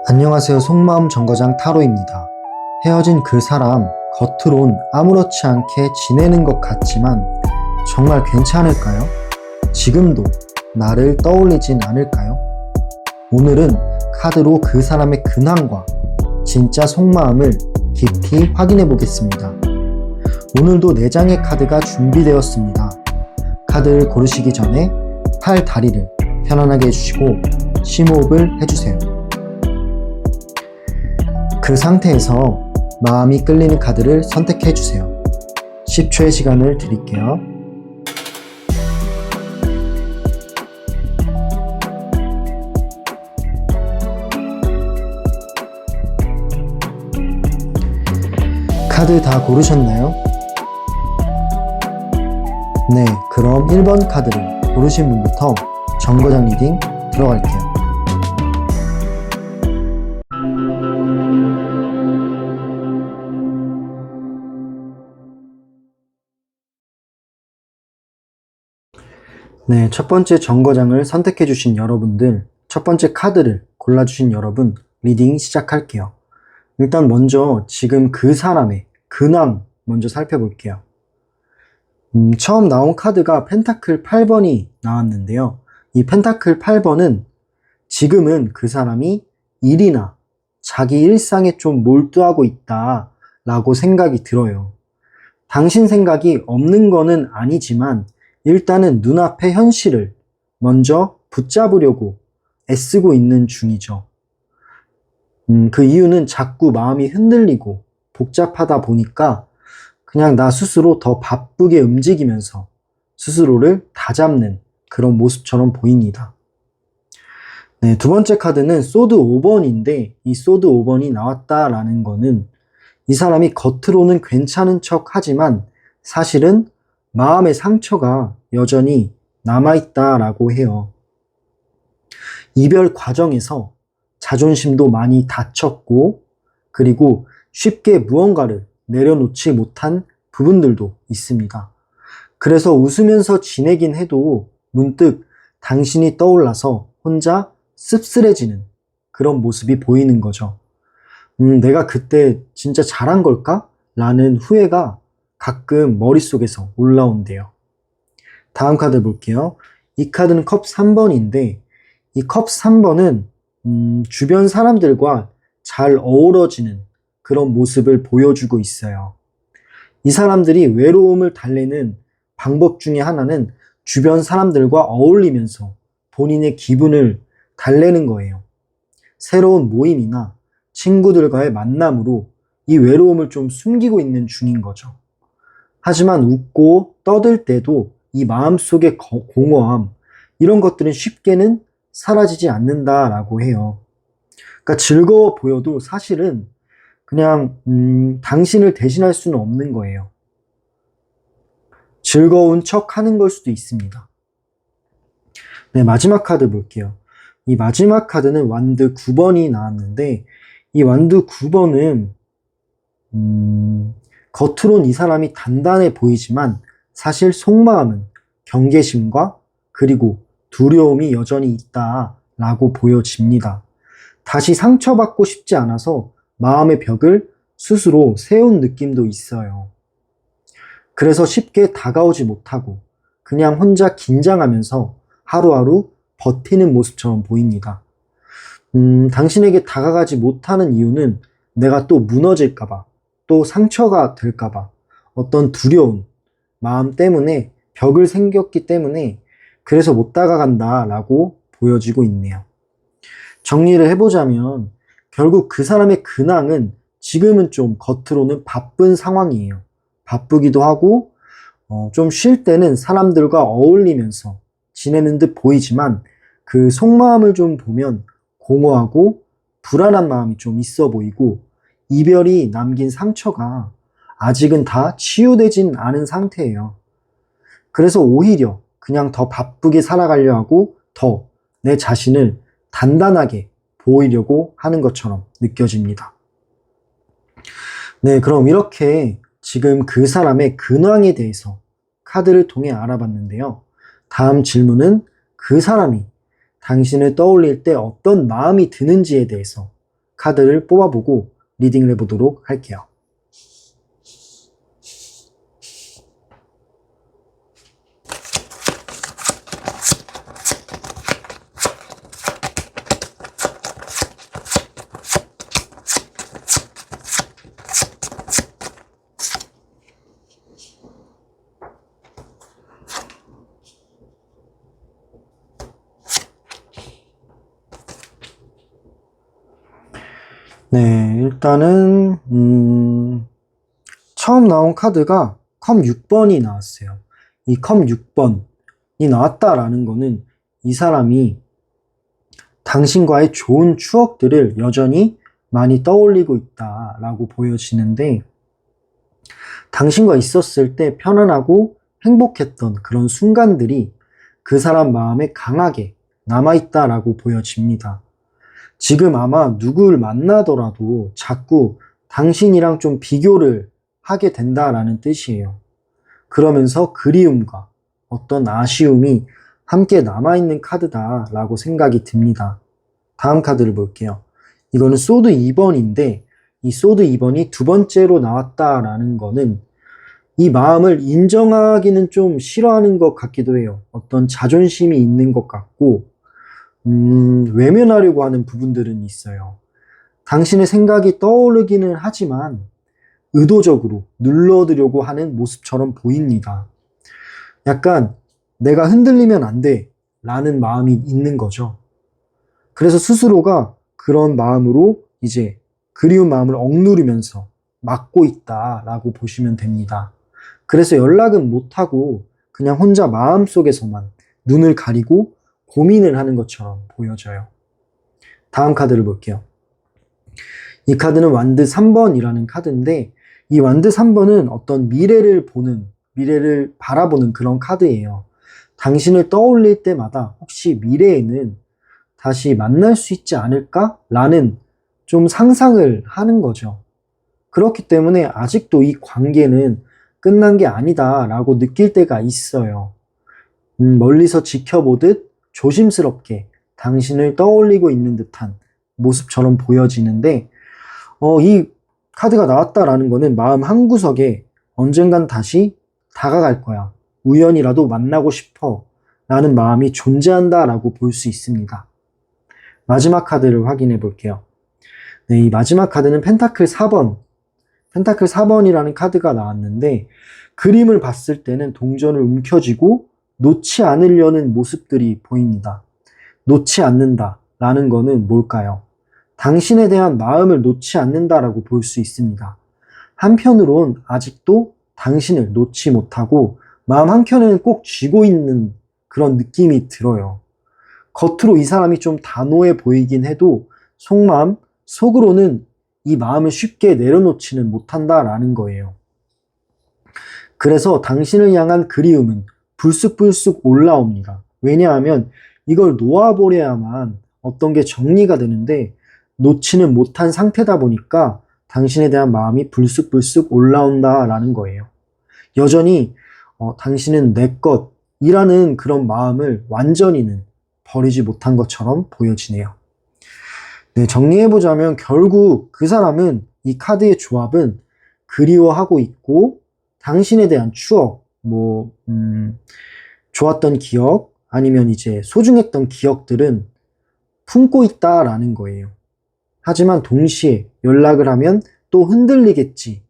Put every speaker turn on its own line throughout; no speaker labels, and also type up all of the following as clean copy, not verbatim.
안녕하세요. 속마음 정거장 타로입니다. 헤어진 그 사람, 겉으론 아무렇지 않게 지내는 것 같지만 정말 괜찮을까요? 지금도 나를 떠올리진 않을까요? 오늘은 카드로 그 사람의 근황과 진짜 속마음을 깊이 확인해 보겠습니다. 오늘도 4장의 카드가 준비되었습니다. 카드를 고르시기 전에 팔, 다리를 편안하게 해주시고 심호흡을 해주세요. 그 상태에서 마음이 끌리는 카드를 선택해 주세요. 10초의 시간을 드릴게요. 카드 다 고르셨나요? 네, 그럼 1번 카드를 고르신 분부터 정거장 리딩 들어갈게요. 네, 첫 번째 정거장을 선택해 주신 여러분들, 첫 번째 카드를 골라주신 여러분, 리딩 시작할게요. 일단 먼저 지금 그 사람의 근황 먼저 살펴볼게요. 처음 나온 카드가 펜타클 8번이 나왔는데요. 이 펜타클 8번은 지금은 그 사람이 일이나 자기 일상에 좀 몰두하고 있다 라고 생각이 들어요. 당신 생각이 없는 거는 아니지만 일단은 눈앞의 현실을 먼저 붙잡으려고 애쓰고 있는 중이죠. 그 이유는 자꾸 마음이 흔들리고 복잡하다 보니까 그냥 나 스스로 더 바쁘게 움직이면서 스스로를 다잡는 그런 모습처럼 보입니다. 네, 두 번째 카드는 소드 5번인데 이 소드 5번이 나왔다라는 거는 이 사람이 겉으로는 괜찮은 척 하지만 사실은 마음의 상처가 여전히 남아있다라고 해요. 이별 과정에서 자존심도 많이 다쳤고 그리고 쉽게 무언가를 내려놓지 못한 부분들도 있습니다. 그래서 웃으면서 지내긴 해도 문득 당신이 떠올라서 혼자 씁쓸해지는 그런 모습이 보이는 거죠. 내가 그때 진짜 잘한 걸까? 라는 후회가 가끔 머릿속에서 올라온대요. 다음 카드 볼게요. 이 카드는 컵 3번인데 이 컵 3번은 주변 사람들과 잘 어우러지는 그런 모습을 보여주고 있어요. 이 사람들이 외로움을 달래는 방법 중에 하나는 주변 사람들과 어울리면서 본인의 기분을 달래는 거예요. 새로운 모임이나 친구들과의 만남으로 이 외로움을 좀 숨기고 있는 중인 거죠. 하지만 웃고 떠들 때도 이 마음속의 공허함, 이런 것들은 쉽게는 사라지지 않는다라고 해요. 그러니까 즐거워 보여도 사실은 그냥 당신을 대신할 수는 없는 거예요. 즐거운 척 하는 걸 수도 있습니다. 네, 마지막 카드 볼게요. 이 마지막 카드는 완드 9번이 나왔는데 이 완드 9번은 겉으론 이 사람이 단단해 보이지만 사실 속마음은 경계심과 그리고 두려움이 여전히 있다라고 보여집니다. 다시 상처받고 싶지 않아서 마음의 벽을 스스로 세운 느낌도 있어요. 그래서 쉽게 다가오지 못하고 그냥 혼자 긴장하면서 하루하루 버티는 모습처럼 보입니다. 당신에게 다가가지 못하는 이유는 내가 또 무너질까봐, 또 상처가 될까봐 어떤 두려운 마음 때문에 벽을 생겼기 때문에 그래서 못 다가간다라고 보여지고 있네요. 정리를 해보자면 결국 그 사람의 근황은 지금은 좀 겉으로는 바쁜 상황이에요. 바쁘기도 하고 좀 쉴 때는 사람들과 어울리면서 지내는 듯 보이지만 그 속마음을 좀 보면 공허하고 불안한 마음이 좀 있어 보이고 이별이 남긴 상처가 아직은 다 치유되진 않은 상태예요. 그래서 오히려 그냥 더 바쁘게 살아가려 하고 더 내 자신을 단단하게 보이려고 하는 것처럼 느껴집니다. 네, 그럼 이렇게 지금 그 사람의 근황에 대해서 카드를 통해 알아봤는데요. 다음 질문은 그 사람이 당신을 떠올릴 때 어떤 마음이 드는지에 대해서 카드를 뽑아보고 리딩을 해보도록 할게요. 네, 일단은 처음 나온 카드가 컵 6번이 나왔어요. 이 컵 6번이 나왔다라는 거는 이 사람이 당신과의 좋은 추억들을 여전히 많이 떠올리고 있다라고 보여지는데, 당신과 있었을 때 편안하고 행복했던 그런 순간들이 그 사람 마음에 강하게 남아있다라고 보여집니다. 지금 아마 누굴 만나더라도 자꾸 당신이랑 좀 비교를 하게 된다라는 뜻이에요. 그러면서 그리움과 어떤 아쉬움이 함께 남아있는 카드다라고 생각이 듭니다. 다음 카드를 볼게요. 이거는 소드 2번인데 이 소드 2번이 두 번째로 나왔다라는 거는 이 마음을 인정하기는 좀 싫어하는 것 같기도 해요. 어떤 자존심이 있는 것 같고 외면하려고 하는 부분들은 있어요. 당신의 생각이 떠오르기는 하지만 의도적으로 눌러두려고 하는 모습처럼 보입니다. 약간 내가 흔들리면 안 돼 라는 마음이 있는 거죠. 그래서 스스로가 그런 마음으로 이제 그리운 마음을 억누르면서 막고 있다라고 보시면 됩니다. 그래서 연락은 못하고 그냥 혼자 마음속에서만 눈을 가리고 고민을 하는 것처럼 보여져요. 다음 카드를 볼게요. 이 카드는 완드 3번이라는 카드인데 이 완드 3번은 어떤 미래를 바라보는 그런 카드예요. 당신을 떠올릴 때마다 혹시 미래에는 다시 만날 수 있지 않을까? 라는 좀 상상을 하는 거죠. 그렇기 때문에 아직도 이 관계는 끝난 게 아니다 라고 느낄 때가 있어요. 멀리서 지켜보듯 조심스럽게 당신을 떠올리고 있는 듯한 모습처럼 보여지는데 이 카드가 나왔다라는 거는 마음 한구석에 언젠간 다시 다가갈 거야. 우연이라도 만나고 싶어 라는 마음이 존재한다라고 볼 수 있습니다. 마지막 카드를 확인해 볼게요. 네, 이 마지막 카드는 펜타클 4번. 펜타클 4번이라는 카드가 나왔는데 그림을 봤을 때는 동전을 움켜쥐고 놓지 않으려는 모습들이 보입니다. 놓지 않는다라는 거는 뭘까요? 당신에 대한 마음을 놓지 않는다라고 볼 수 있습니다. 한편으론 아직도 당신을 놓지 못하고 마음 한켠에는 꼭 쥐고 있는 그런 느낌이 들어요. 겉으로 이 사람이 좀 단호해 보이긴 해도 속으로는 이 마음을 쉽게 내려놓지는 못한다라는 거예요. 그래서 당신을 향한 그리움은 불쑥불쑥 올라옵니다. 왜냐하면 이걸 놓아버려야만 어떤 게 정리가 되는데 놓지는 못한 상태다 보니까 당신에 대한 마음이 불쑥불쑥 올라온다라는 거예요. 여전히 당신은 내 것이라는 그런 마음을 완전히는 버리지 못한 것처럼 보여지네요. 네, 정리해보자면 결국 그 사람은 이 카드의 조합은 그리워하고 있고 당신에 대한 추억, 좋았던 기억, 아니면 이제 소중했던 기억들은 품고 있다라는 거예요. 하지만 동시에 연락을 하면 또 흔들리겠지,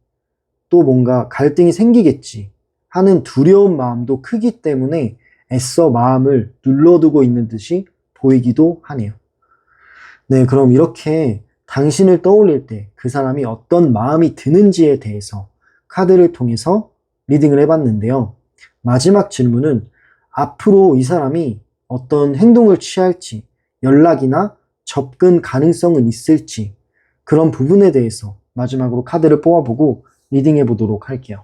또 뭔가 갈등이 생기겠지 하는 두려운 마음도 크기 때문에 애써 마음을 눌러두고 있는 듯이 보이기도 하네요. 네, 그럼 이렇게 당신을 떠올릴 때 그 사람이 어떤 마음이 드는지에 대해서 카드를 통해서 리딩을 해봤는데요. 마지막 질문은 앞으로 이 사람이 어떤 행동을 취할지, 연락이나 접근 가능성은 있을지, 그런 부분에 대해서 마지막으로 카드를 뽑아보고 리딩해 보도록 할게요.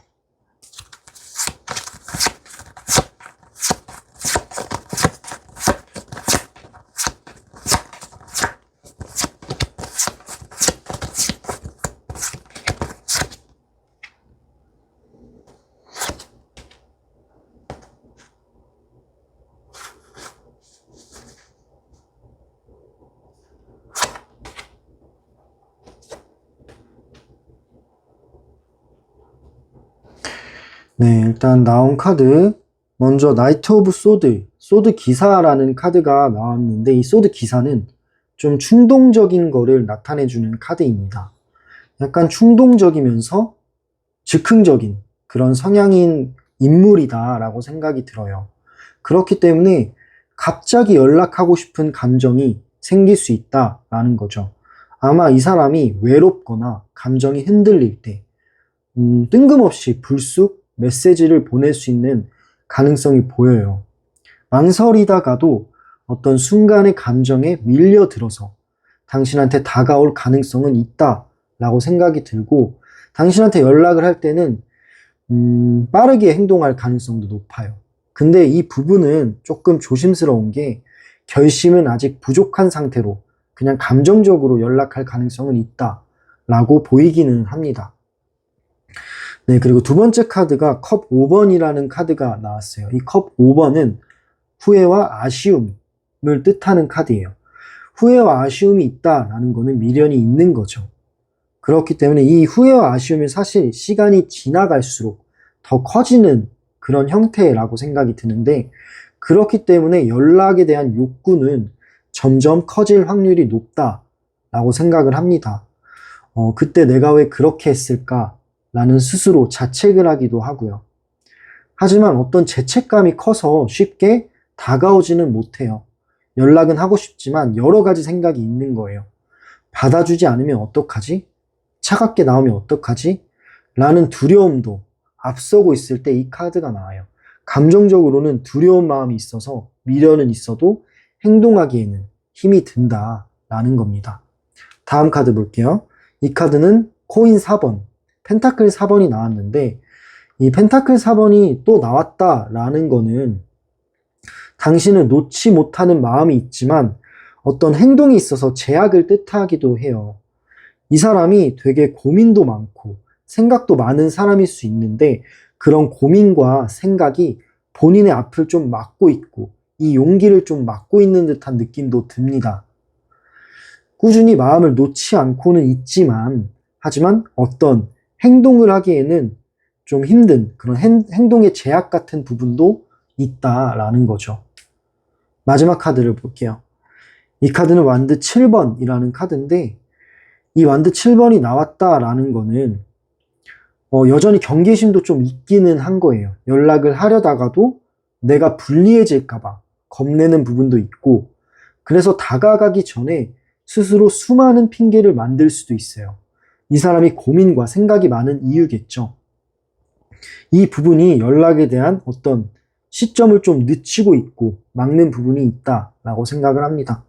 네, 일단 나온 카드. 먼저 나이트 오브 소드, 소드 기사라는 카드가 나왔는데 이 소드 기사는 좀 충동적인 거를 나타내주는 카드입니다. 약간 충동적이면서 즉흥적인 그런 성향인 인물이다라고 생각이 들어요. 그렇기 때문에 갑자기 연락하고 싶은 감정이 생길 수 있다라는 거죠. 아마 이 사람이 외롭거나 감정이 흔들릴 때 뜬금없이 불쑥 메시지를 보낼 수 있는 가능성이 보여요. 망설이다가도 어떤 순간의 감정에 밀려들어서 당신한테 다가올 가능성은 있다라고 생각이 들고 당신한테 연락을 할 때는 빠르게 행동할 가능성도 높아요. 근데 이 부분은 조금 조심스러운 게 결심은 아직 부족한 상태로 그냥 감정적으로 연락할 가능성은 있다라고 보이기는 합니다. 네, 그리고 두 번째 카드가 컵 5번이라는 카드가 나왔어요. 이 컵 5번은 후회와 아쉬움을 뜻하는 카드예요. 후회와 아쉬움이 있다라는 거는 미련이 있는 거죠. 그렇기 때문에 이 후회와 아쉬움이 사실 시간이 지나갈수록 더 커지는 그런 형태라고 생각이 드는데 그렇기 때문에 연락에 대한 욕구는 점점 커질 확률이 높다라고 생각을 합니다. 그때 내가 왜 그렇게 했을까? 라는 스스로 자책을 하기도 하고요. 하지만 어떤 죄책감이 커서 쉽게 다가오지는 못해요. 연락은 하고 싶지만 여러 가지 생각이 있는 거예요. 받아주지 않으면 어떡하지? 차갑게 나오면 어떡하지? 라는 두려움도 앞서고 있을 때 이 카드가 나와요. 감정적으로는 두려운 마음이 있어서 미련은 있어도 행동하기에는 힘이 든다라는 겁니다. 다음 카드 볼게요. 이 카드는 코인 4번, 펜타클 4번이 나왔는데 이 펜타클 4번이 또 나왔다라는 거는 당신은 놓지 못하는 마음이 있지만 어떤 행동이 있어서 제약을 뜻하기도 해요. 이 사람이 되게 고민도 많고 생각도 많은 사람일 수 있는데 그런 고민과 생각이 본인의 앞을 좀 막고 있고 이 용기를 좀 막고 있는 듯한 느낌도 듭니다. 꾸준히 마음을 놓지 않고는 있지만 하지만 어떤 행동을 하기에는 좀 힘든 그런 행동의 제약 같은 부분도 있다라는 거죠. 마지막 카드를 볼게요. 이 카드는 완드 7번이라는 카드인데 이 완드 7번이 나왔다라는 거는 여전히 경계심도 좀 있기는 한 거예요. 연락을 하려다가도 내가 불리해질까봐 겁내는 부분도 있고 그래서 다가가기 전에 스스로 수많은 핑계를 만들 수도 있어요. 이 사람이 고민과 생각이 많은 이유겠죠. 이 부분이 연락에 대한 어떤 시점을 좀 늦추고 있고 막는 부분이 있다라고 생각을 합니다.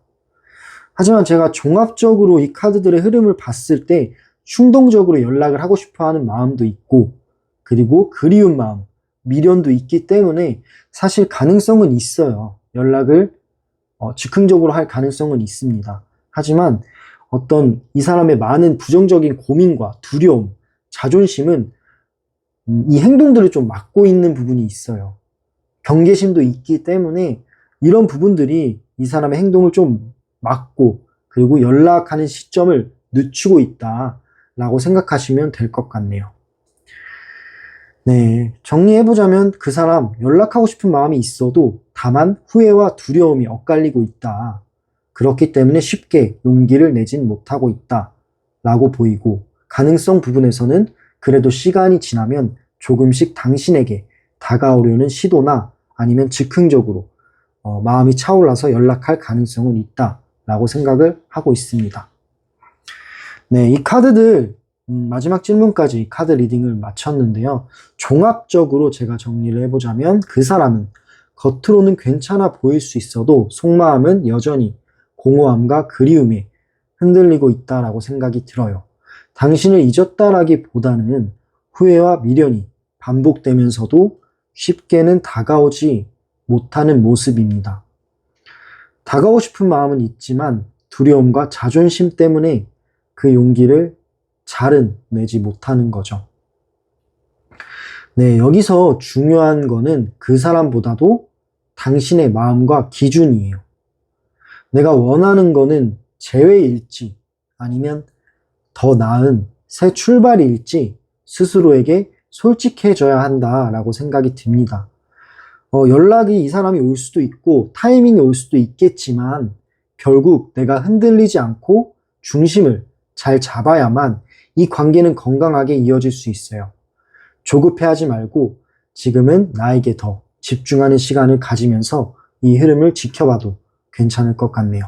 하지만 제가 종합적으로 이 카드들의 흐름을 봤을 때 충동적으로 연락을 하고 싶어 하는 마음도 있고 그리고 그리운 마음, 미련도 있기 때문에 사실 가능성은 있어요. 연락을 즉흥적으로 할 가능성은 있습니다. 하지만 어떤 이 사람의 많은 부정적인 고민과 두려움, 자존심은 이 행동들을 좀 막고 있는 부분이 있어요. 경계심도 있기 때문에 이런 부분들이 이 사람의 행동을 좀 막고 그리고 연락하는 시점을 늦추고 있다라고 생각하시면 될 것 같네요. 네, 정리해보자면 그 사람 연락하고 싶은 마음이 있어도 다만 후회와 두려움이 엇갈리고 있다. 그렇기 때문에 쉽게 용기를 내진 못하고 있다 라고 보이고 가능성 부분에서는 그래도 시간이 지나면 조금씩 당신에게 다가오려는 시도나 아니면 즉흥적으로 마음이 차올라서 연락할 가능성은 있다 라고 생각을 하고 있습니다. 네, 이 카드들 마지막 질문까지 카드 리딩을 마쳤는데요. 종합적으로 제가 정리를 해보자면 그 사람은 겉으로는 괜찮아 보일 수 있어도 속마음은 여전히 공허함과 그리움에 흔들리고 있다라고 생각이 들어요. 당신을 잊었다라기보다는 후회와 미련이 반복되면서도 쉽게는 다가오지 못하는 모습입니다. 다가오고 싶은 마음은 있지만 두려움과 자존심 때문에 그 용기를 잘은 내지 못하는 거죠. 네, 여기서 중요한 거는 그 사람보다도 당신의 마음과 기준이에요. 내가 원하는 거는 재회일지 아니면 더 나은 새 출발일지 스스로에게 솔직해져야 한다라고 생각이 듭니다. 연락이 이 사람이 올 수도 있고 타이밍이 올 수도 있겠지만 결국 내가 흔들리지 않고 중심을 잘 잡아야만 이 관계는 건강하게 이어질 수 있어요. 조급해하지 말고 지금은 나에게 더 집중하는 시간을 가지면서 이 흐름을 지켜봐도 괜찮을 것 같네요.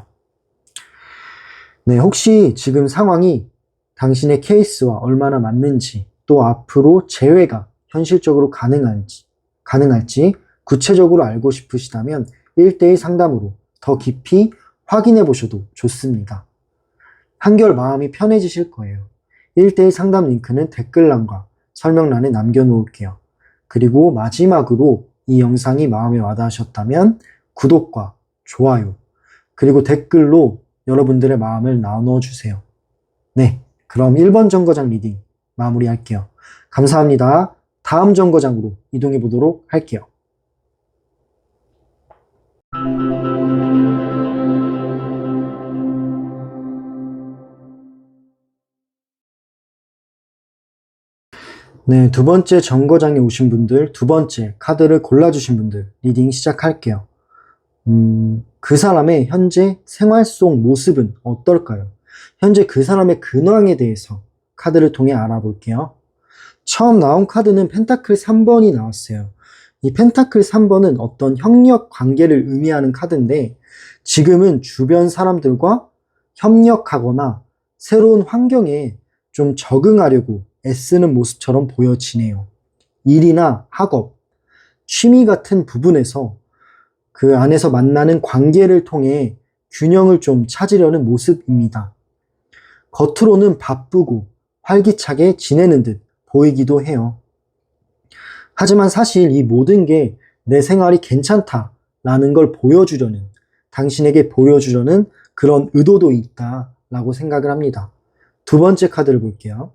네, 혹시 지금 상황이 당신의 케이스와 얼마나 맞는지, 또 앞으로 재회가 현실적으로 가능할지 구체적으로 알고 싶으시다면 1대1 상담으로 더 깊이 확인해 보셔도 좋습니다. 한결 마음이 편해지실 거예요. 1대1 상담 링크는 댓글란과 설명란에 남겨놓을게요. 그리고 마지막으로 이 영상이 마음에 와닿으셨다면 구독과 좋아요, 그리고 댓글로 여러분들의 마음을 나눠주세요. 네, 그럼 1번 정거장 리딩 마무리할게요. 감사합니다. 다음 정거장으로 이동해 보도록 할게요. 네, 두 번째 정거장에 오신 분들, 두 번째 카드를 골라주신 분들 리딩 시작할게요. 그 사람의 현재 생활 속 모습은 어떨까요? 현재 그 사람의 근황에 대해서 카드를 통해 알아볼게요. 처음 나온 카드는 펜타클 3번이 나왔어요. 이 펜타클 3번은 어떤 협력 관계를 의미하는 카드인데 지금은 주변 사람들과 협력하거나 새로운 환경에 좀 적응하려고 애쓰는 모습처럼 보여지네요. 일이나 학업, 취미 같은 부분에서 그 안에서 만나는 관계를 통해 균형을 좀 찾으려는 모습입니다. 겉으로는 바쁘고 활기차게 지내는 듯 보이기도 해요. 하지만 사실 이 모든 게 내 생활이 괜찮다라는 걸 보여주려는, 당신에게 보여주려는 그런 의도도 있다라고 생각을 합니다. 두 번째 카드를 볼게요.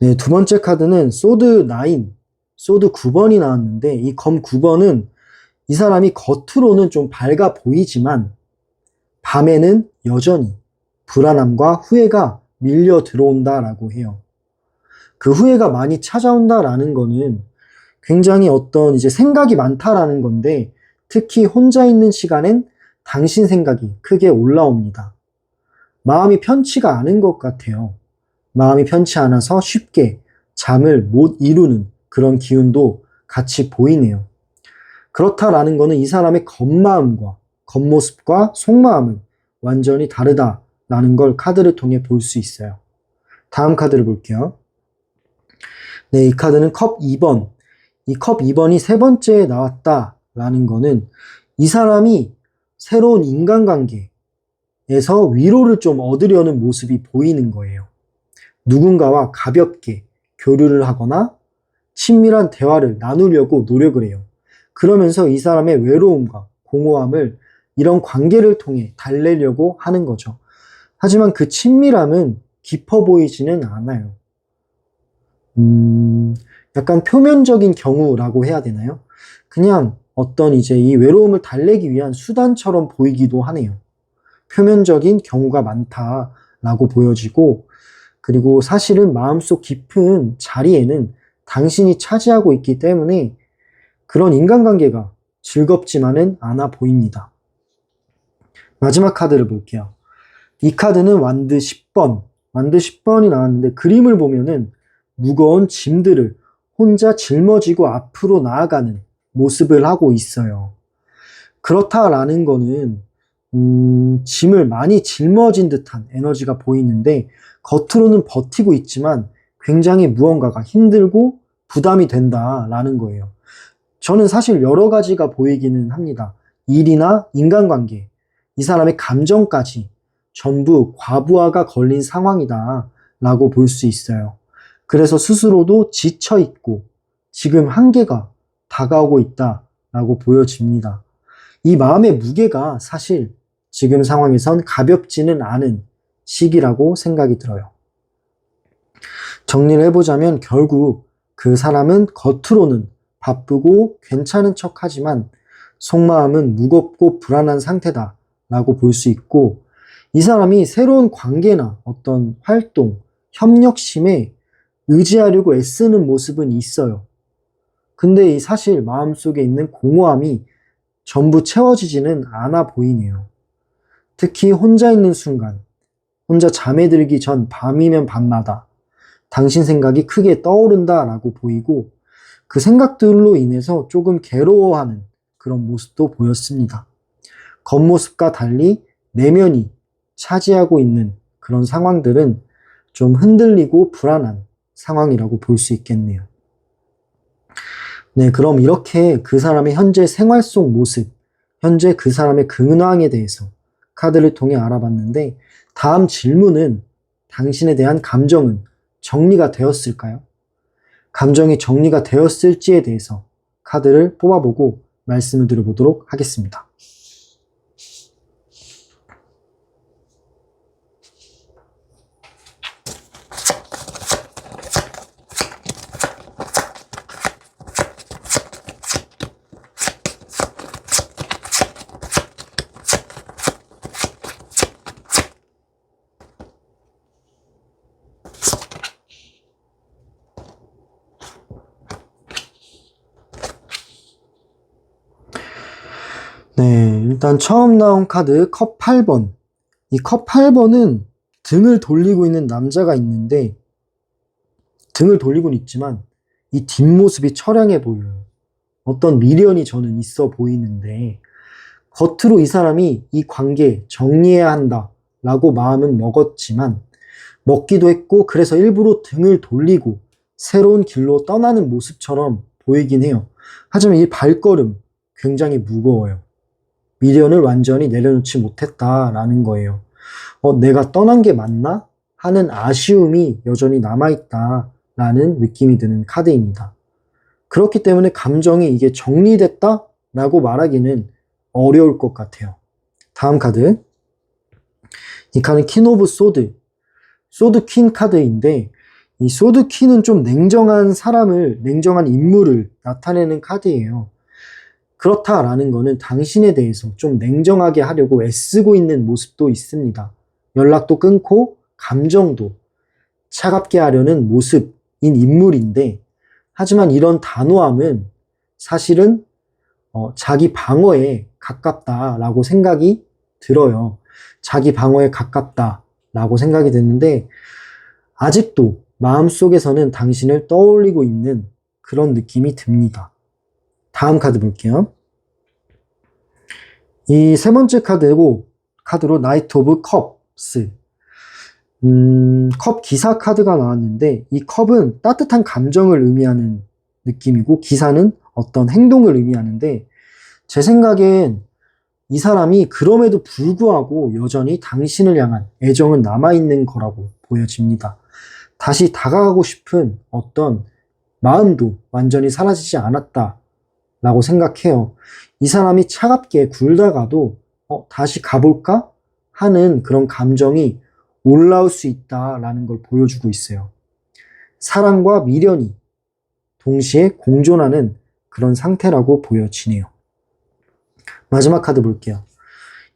네, 두 번째 카드는 소드 9, 소드 9번이 나왔는데 이 검 9번은 이 사람이 겉으로는 좀 밝아 보이지만 밤에는 여전히 불안함과 후회가 밀려 들어온다라고 해요. 그 후회가 많이 찾아온다라는 거는 굉장히 어떤 이제 생각이 많다라는 건데 특히 혼자 있는 시간엔 당신 생각이 크게 올라옵니다. 마음이 편치가 않은 것 같아요. 마음이 편치 않아서 쉽게 잠을 못 이루는 그런 기운도 같이 보이네요. 그렇다라는 거는 이 사람의 겉마음과 겉모습과 속마음은 완전히 다르다라는 걸 카드를 통해 볼 수 있어요. 다음 카드를 볼게요. 네, 이 카드는 컵 2번. 이 컵 2번이 세 번째에 나왔다라는 거는 이 사람이 새로운 인간관계에서 위로를 좀 얻으려는 모습이 보이는 거예요. 누군가와 가볍게 교류를 하거나 친밀한 대화를 나누려고 노력을 해요. 그러면서 이 사람의 외로움과 공허함을 이런 관계를 통해 달래려고 하는 거죠. 하지만 그 친밀함은 깊어 보이지는 않아요. 약간 표면적인 경우라고 해야 되나요? 그냥 어떤 이제 이 외로움을 달래기 위한 수단처럼 보이기도 하네요. 표면적인 경우가 많다라고 보여지고, 그리고 사실은 마음속 깊은 자리에는 당신이 차지하고 있기 때문에 그런 인간관계가 즐겁지만은 않아 보입니다. 마지막 카드를 볼게요. 이 카드는 완드 10번. 완드 10번이 나왔는데 그림을 보면은 무거운 짐들을 혼자 짊어지고 앞으로 나아가는 모습을 하고 있어요. 그렇다라는 거는 짐을 많이 짊어진 듯한 에너지가 보이는데 겉으로는 버티고 있지만 굉장히 무언가가 힘들고 부담이 된다라는 거예요. 저는 사실 여러 가지가 보이기는 합니다. 일이나 인간관계, 이 사람의 감정까지 전부 과부하가 걸린 상황이다 라고 볼 수 있어요. 그래서 스스로도 지쳐있고 지금 한계가 다가오고 있다 라고 보여집니다. 이 마음의 무게가 사실 지금 상황에선 가볍지는 않은 시기라고 생각이 들어요. 정리를 해보자면 결국 그 사람은 겉으로는 바쁘고 괜찮은 척 하지만 속마음은 무겁고 불안한 상태다 라고 볼 수 있고, 이 사람이 새로운 관계나 어떤 활동, 협력심에 의지하려고 애쓰는 모습은 있어요. 근데 사실 마음속에 있는 공허함이 전부 채워지지는 않아 보이네요. 특히 혼자 있는 순간, 혼자 잠에 들기 전 밤이면 밤마다 당신 생각이 크게 떠오른다 라고 보이고 그 생각들로 인해서 조금 괴로워하는 그런 모습도 보였습니다. 겉모습과 달리 내면이 차지하고 있는 그런 상황들은 좀 흔들리고 불안한 상황이라고 볼 수 있겠네요. 네, 그럼 이렇게 그 사람의 현재 생활 속 모습, 현재 그 사람의 근황에 대해서 카드를 통해 알아봤는데 다음 질문은 당신에 대한 감정은 정리가 되었을까요? 감정이 정리가 되었을지에 대해서 카드를 뽑아보고 말씀을 드려보도록 하겠습니다. 네, 일단 처음 나온 카드 컵 8번. 이 컵 8번은 등을 돌리고 있는 남자가 있는데 등을 돌리고는 있지만 이 뒷모습이 처량해 보여요. 어떤 미련이 저는 있어 보이는데 겉으로 이 사람이 이 관계 정리해야 한다 라고 마음은 먹었지만 먹기도 했고 그래서 일부러 등을 돌리고 새로운 길로 떠나는 모습처럼 보이긴 해요. 하지만 이 발걸음 굉장히 무거워요. 미련을 완전히 내려놓지 못했다라는 거예요. 내가 떠난 게 맞나? 하는 아쉬움이 여전히 남아있다라는 느낌이 드는 카드입니다. 그렇기 때문에 감정이 이게 정리됐다라고 말하기는 어려울 것 같아요. 다음 카드. 이 카드는 퀸 오브 소드. 소드 퀸 카드인데 이 소드 퀸은 좀 냉정한 사람을, 냉정한 인물을 나타내는 카드예요. 그렇다라는 거는 당신에 대해서 좀 냉정하게 하려고 애쓰고 있는 모습도 있습니다. 연락도 끊고 감정도 차갑게 하려는 모습인 인물인데 하지만 이런 단호함은 사실은 자기 방어에 가깝다라고 생각이 들어요. 자기 방어에 가깝다라고 생각이 드는데 아직도 마음속에서는 당신을 떠올리고 있는 그런 느낌이 듭니다. 다음 카드 볼게요. 이 세 번째 카드로 나이트 오브 컵스. 컵 기사 카드가 나왔는데 이 컵은 따뜻한 감정을 의미하는 느낌이고 기사는 어떤 행동을 의미하는데 제 생각엔 이 사람이 그럼에도 불구하고 여전히 당신을 향한 애정은 남아있는 거라고 보여집니다. 다시 다가가고 싶은 어떤 마음도 완전히 사라지지 않았다라고 생각해요. 이 사람이 차갑게 굴다가도 다시 가볼까? 하는 그런 감정이 올라올 수 있다라는 걸 보여주고 있어요. 사랑과 미련이 동시에 공존하는 그런 상태라고 보여지네요. 마지막 카드 볼게요.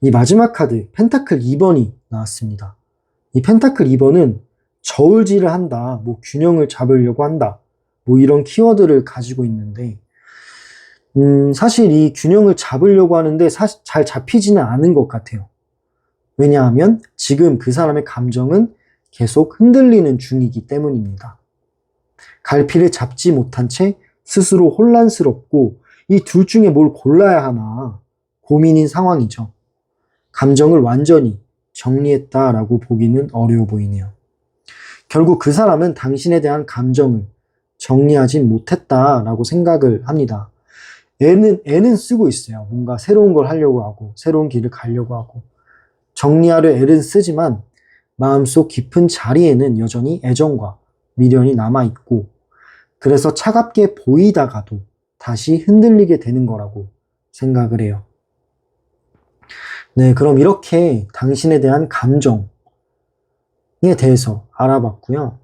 이 마지막 카드 펜타클 2번이 나왔습니다. 이 펜타클 2번은 저울질을 한다, 균형을 잡으려고 한다, 이런 키워드를 가지고 있는데 사실 이 균형을 잡으려고 하는데 사실 잘 잡히지는 않은 것 같아요. 왜냐하면 지금 그 사람의 감정은 계속 흔들리는 중이기 때문입니다. 갈피를 잡지 못한 채 스스로 혼란스럽고 이 둘 중에 뭘 골라야 하나 고민인 상황이죠. 감정을 완전히 정리했다라고 보기는 어려워 보이네요. 결국 그 사람은 당신에 대한 감정을 정리하진 못했다라고 생각을 합니다. 애는 쓰고 있어요. 뭔가 새로운 걸 하려고 하고 새로운 길을 가려고 하고 정리하려 애는 쓰지만 마음속 깊은 자리에는 여전히 애정과 미련이 남아있고 그래서 차갑게 보이다가도 다시 흔들리게 되는 거라고 생각을 해요. 네, 그럼 이렇게 당신에 대한 감정에 대해서 알아봤고요.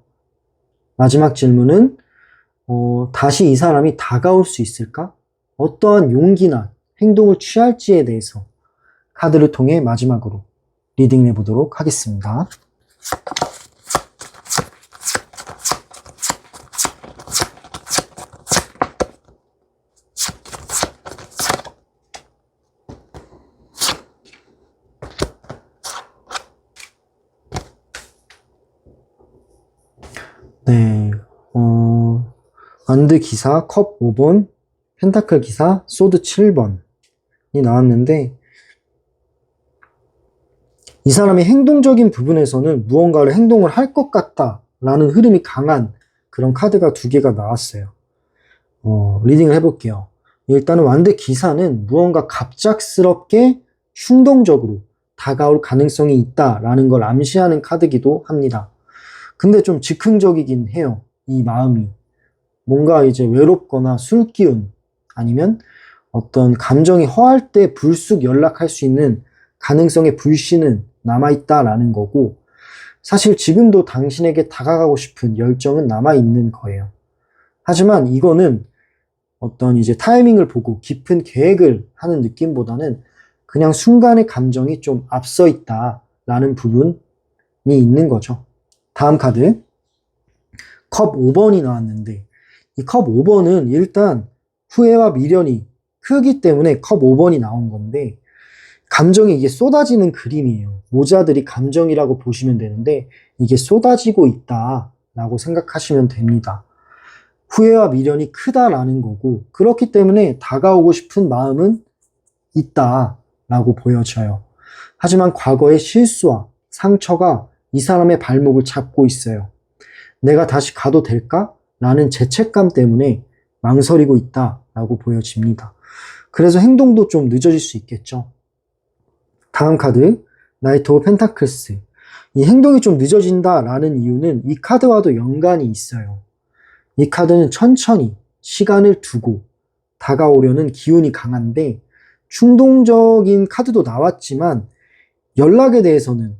마지막 질문은 다시 이 사람이 다가올 수 있을까? 어떠한 용기나 행동을 취할지에 대해서 카드를 통해 마지막으로 리딩해 보도록 하겠습니다. 네, 완드 기사, 컵 5번, 펜타클 기사, 소드 7번이 나왔는데, 이 사람의 행동적인 부분에서는 무언가를 행동을 할 것 같다라는 흐름이 강한 그런 카드가 두 개가 나왔어요. 리딩을 해볼게요. 일단은 완드 기사는 무언가 갑작스럽게 충동적으로 다가올 가능성이 있다라는 걸 암시하는 카드기도 합니다. 근데 좀 즉흥적이긴 해요. 이 마음이. 뭔가 이제 외롭거나 술기운 아니면 어떤 감정이 허할 때 불쑥 연락할 수 있는 가능성의 불씨는 남아있다라는 거고, 사실 지금도 당신에게 다가가고 싶은 열정은 남아있는 거예요. 하지만 이거는 어떤 이제 타이밍을 보고 깊은 계획을 하는 느낌보다는 그냥 순간의 감정이 좀 앞서 있다라는 부분이 있는 거죠. 다음 카드, 컵 5번이 나왔는데, 이 컵 5번은 일단 후회와 미련이 크기 때문에 컵 5번이 나온 건데, 감정이 이게 쏟아지는 그림이에요. 모자들이 감정이라고 보시면 되는데, 이게 쏟아지고 있다라고 생각하시면 됩니다. 후회와 미련이 크다라는 거고, 그렇기 때문에 다가오고 싶은 마음은 있다라고 보여져요. 하지만 과거의 실수와 상처가 이 사람의 발목을 잡고 있어요. 내가 다시 가도 될까? 라는 죄책감 때문에 망설이고 있다라고 보여집니다. 그래서 행동도 좀 늦어질 수 있겠죠. 다음 카드, 나이트 오브 펜타클스. 이 행동이 좀 늦어진다라는 이유는 이 카드와도 연관이 있어요. 이 카드는 천천히 시간을 두고 다가오려는 기운이 강한데, 충동적인 카드도 나왔지만 연락에 대해서는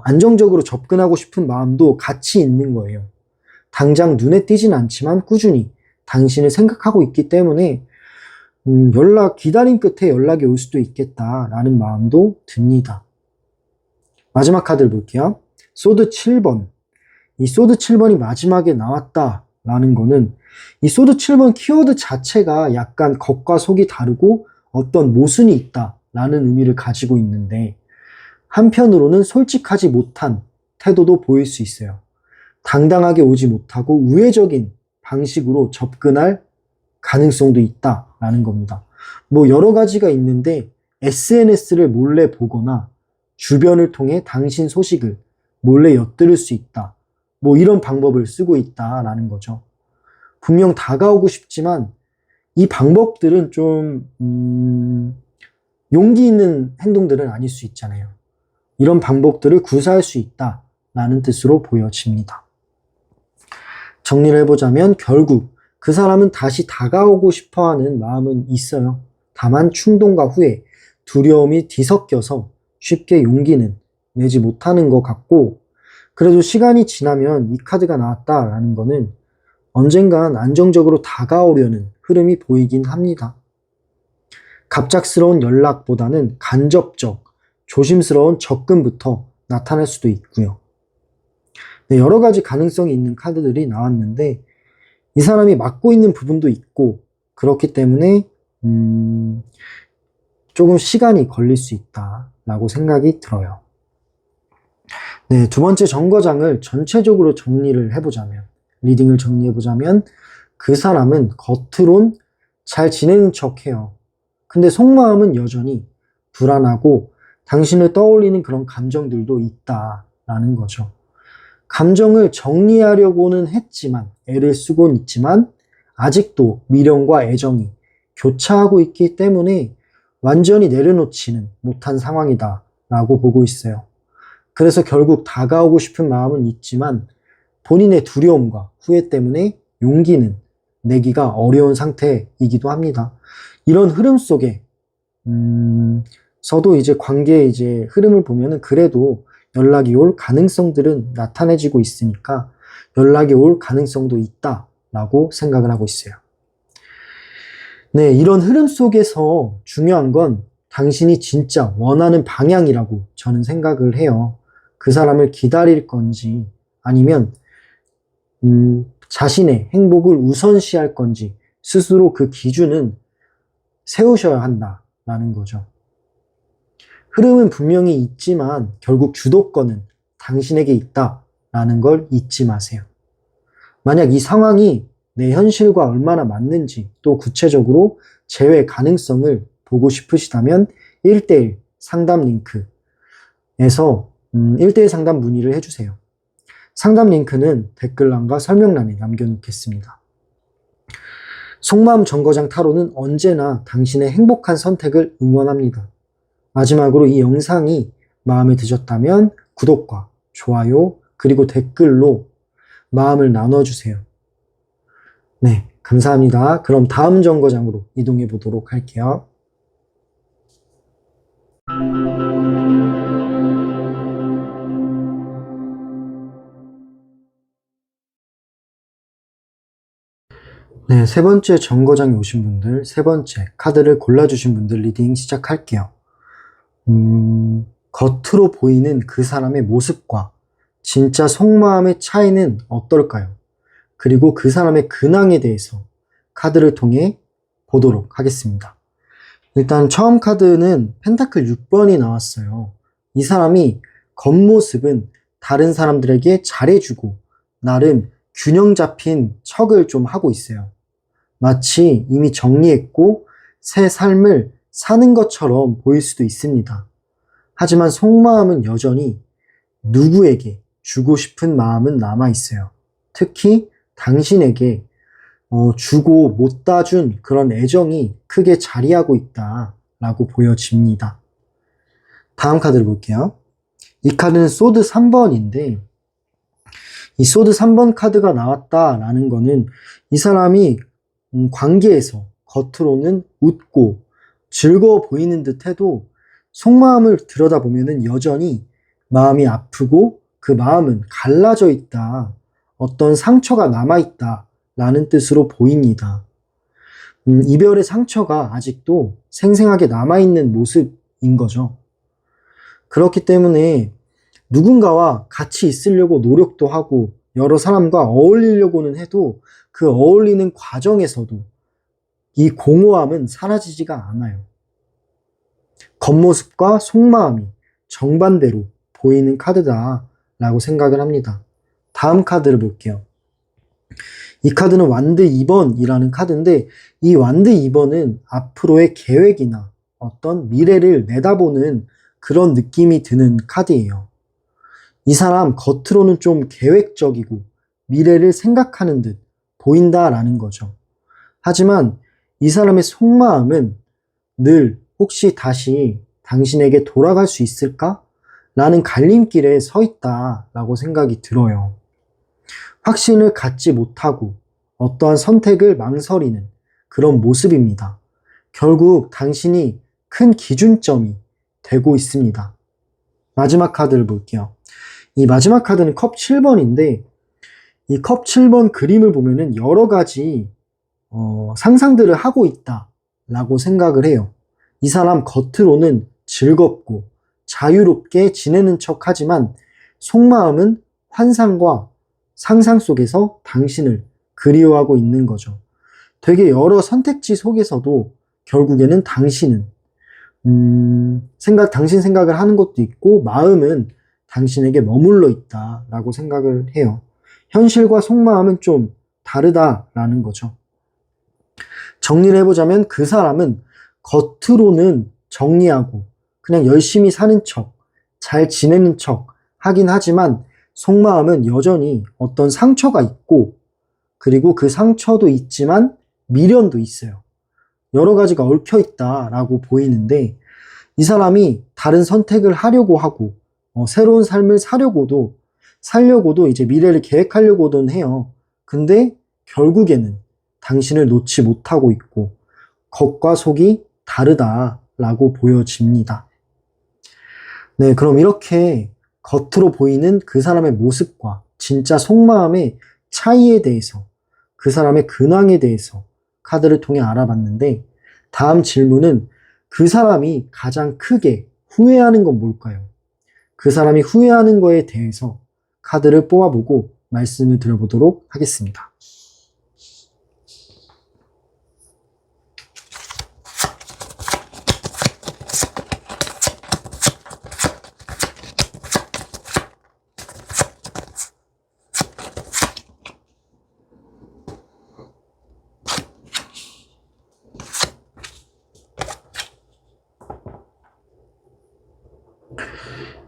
안정적으로 접근하고 싶은 마음도 같이 있는 거예요. 당장 눈에 띄진 않지만 꾸준히 당신을 생각하고 있기 때문에 기다림 끝에 연락이 올 수도 있겠다라는 마음도 듭니다. 마지막 카드를 볼게요. 소드 7번. 이 소드 7번이 마지막에 나왔다라는 거는 이 소드 7번 키워드 자체가 약간 겉과 속이 다르고 어떤 모순이 있다라는 의미를 가지고 있는데, 한편으로는 솔직하지 못한 태도도 보일 수 있어요. 당당하게 오지 못하고 우회적인 방식으로 접근할 가능성도 있다라는 겁니다. 뭐 여러 가지가 있는데 SNS를 몰래 보거나 주변을 통해 당신 소식을 몰래 엿들을 수 있다. 뭐 이런 방법을 쓰고 있다라는 거죠. 분명 다가오고 싶지만 이 방법들은 좀 용기 있는 행동들은 아닐 수 있잖아요. 이런 방법들을 구사할 수 있다라는 뜻으로 보여집니다. 정리를 해보자면 결국 그 사람은 다시 다가오고 싶어하는 마음은 있어요. 다만 충동과 후회, 두려움이 뒤섞여서 쉽게 용기는 내지 못하는 것 같고, 그래도 시간이 지나면 이 카드가 나왔다라는 거는 언젠간 안정적으로 다가오려는 흐름이 보이긴 합니다. 갑작스러운 연락보다는 간접적, 조심스러운 접근부터 나타날 수도 있고요. 네, 여러 가지 가능성이 있는 카드들이 나왔는데, 이 사람이 맡고 있는 부분도 있고, 그렇기 때문에 조금 시간이 걸릴 수 있다라고 생각이 들어요. 네, 두 번째 정거장을 전체적으로 정리를 해보자면, 리딩을 정리해보자면, 그 사람은 겉으론 잘 지내는 척해요. 근데 속마음은 여전히 불안하고 당신을 떠올리는 그런 감정들도 있다라는 거죠. 감정을 정리하려고는 했지만, 애를 쓰고는 있지만 아직도 미련과 애정이 교차하고 있기 때문에 완전히 내려놓지는 못한 상황이다 라고 보고 있어요. 그래서 결국 다가오고 싶은 마음은 있지만 본인의 두려움과 후회 때문에 용기는 내기가 어려운 상태이기도 합니다. 이런 흐름 속에 저도 이제 관계의 이제 흐름을 보면은 그래도 연락이 올 가능성들은 나타내지고 있으니까 연락이 올 가능성도 있다라고 생각을 하고 있어요. 네, 이런 흐름 속에서 중요한 건 당신이 진짜 원하는 방향이라고 저는 생각을 해요. 그 사람을 기다릴 건지 아니면 자신의 행복을 우선시할 건지 스스로 그 기준은 세우셔야 한다라는 거죠. 흐름은 분명히 있지만 결국 주도권은 당신에게 있다라는 걸 잊지 마세요. 만약 이 상황이 내 현실과 얼마나 맞는지 또 구체적으로 재회 가능성을 보고 싶으시다면 1대1 상담 링크에서 1대1 상담 문의를 해주세요. 상담 링크는 댓글란과 설명란에 남겨놓겠습니다. 속마음 정거장 타로는 언제나 당신의 행복한 선택을 응원합니다. 마지막으로 이 영상이 마음에 드셨다면 구독과 좋아요 그리고 댓글로 마음을 나눠주세요. 네, 감사합니다. 그럼 다음 정거장으로 이동해 보도록 할게요. 네, 세 번째 정거장에 오신 분들, 세 번째 카드를 골라주신 분들 리딩 시작할게요. 겉으로 보이는 그 사람의 모습과 진짜 속마음의 차이는 어떨까요? 그리고 그 사람의 근황에 대해서 카드를 통해 보도록 하겠습니다. 일단 처음 카드는 펜타클 6번이 나왔어요. 이 사람이 겉모습은 다른 사람들에게 잘해주고 나름 균형 잡힌 척을 좀 하고 있어요. 마치 이미 정리했고 새 삶을 사는 것처럼 보일 수도 있습니다. 하지만 속마음은 여전히 누구에게 주고 싶은 마음은 남아있어요. 특히 당신에게 주고 못 따준 그런 애정이 크게 자리하고 있다라고 보여집니다. 다음 카드를 볼게요. 이 카드는 소드 3번인데 이 소드 3번 카드가 나왔다라는 거는 이 사람이 관계에서 겉으로는 웃고 즐거워 보이는 듯 해도 속마음을 들여다보면 여전히 마음이 아프고 그 마음은 갈라져 있다. 어떤 상처가 남아있다. 라는 뜻으로 보입니다. 이별의 상처가 아직도 생생하게 남아있는 모습인 거죠. 그렇기 때문에 누군가와 같이 있으려고 노력도 하고 여러 사람과 어울리려고는 해도 그 어울리는 과정에서도 이 공허함은 사라지지가 않아요. 겉모습과 속마음이 정반대로 보이는 카드다라고 생각을 합니다. 다음 카드를 볼게요. 이 카드는 완드 2번이라는 카드인데 이 완드 2번은 앞으로의 계획이나 어떤 미래를 내다보는 그런 느낌이 드는 카드예요. 이 사람 겉으로는 좀 계획적이고 미래를 생각하는 듯 보인다라는 거죠. 하지만 이 사람의 속마음은 늘 혹시 다시 당신에게 돌아갈 수 있을까? 라는 갈림길에 서 있다라고 생각이 들어요. 확신을 갖지 못하고 어떠한 선택을 망설이는 그런 모습입니다. 결국 당신이 큰 기준점이 되고 있습니다. 마지막 카드를 볼게요. 이 마지막 카드는 컵 7번인데 이 컵 7번 그림을 보면은 여러 가지 상상들을 하고 있다라고 생각을 해요. 이 사람 겉으로는 즐겁고 자유롭게 지내는 척 하지만 속마음은 환상과 상상 속에서 당신을 그리워하고 있는 거죠. 되게 여러 선택지 속에서도 결국에는 당신은 당신 생각을 하는 것도 있고 마음은 당신에게 머물러 있다라고 생각을 해요. 현실과 속마음은 좀 다르다라는 거죠. 정리를 해보자면 그 사람은 겉으로는 정리하고 그냥 열심히 사는 척, 잘 지내는 척 하긴 하지만 속마음은 여전히 어떤 상처가 있고 그리고 그 상처도 있지만 미련도 있어요. 여러 가지가 얽혀 있다라고 보이는데 이 사람이 다른 선택을 하려고 하고 새로운 삶을 살려고도 이제 미래를 계획하려고도 해요. 근데 결국에는 당신을 놓지 못하고 있고 겉과 속이 다르다라고 보여집니다. 네, 그럼 이렇게 겉으로 보이는 그 사람의 모습과 진짜 속마음의 차이에 대해서 그 사람의 근황에 대해서 카드를 통해 알아봤는데 다음 질문은 그 사람이 가장 크게 후회하는 건 뭘까요? 그 사람이 후회하는 거에 대해서 카드를 뽑아보고 말씀을 드려보도록 하겠습니다.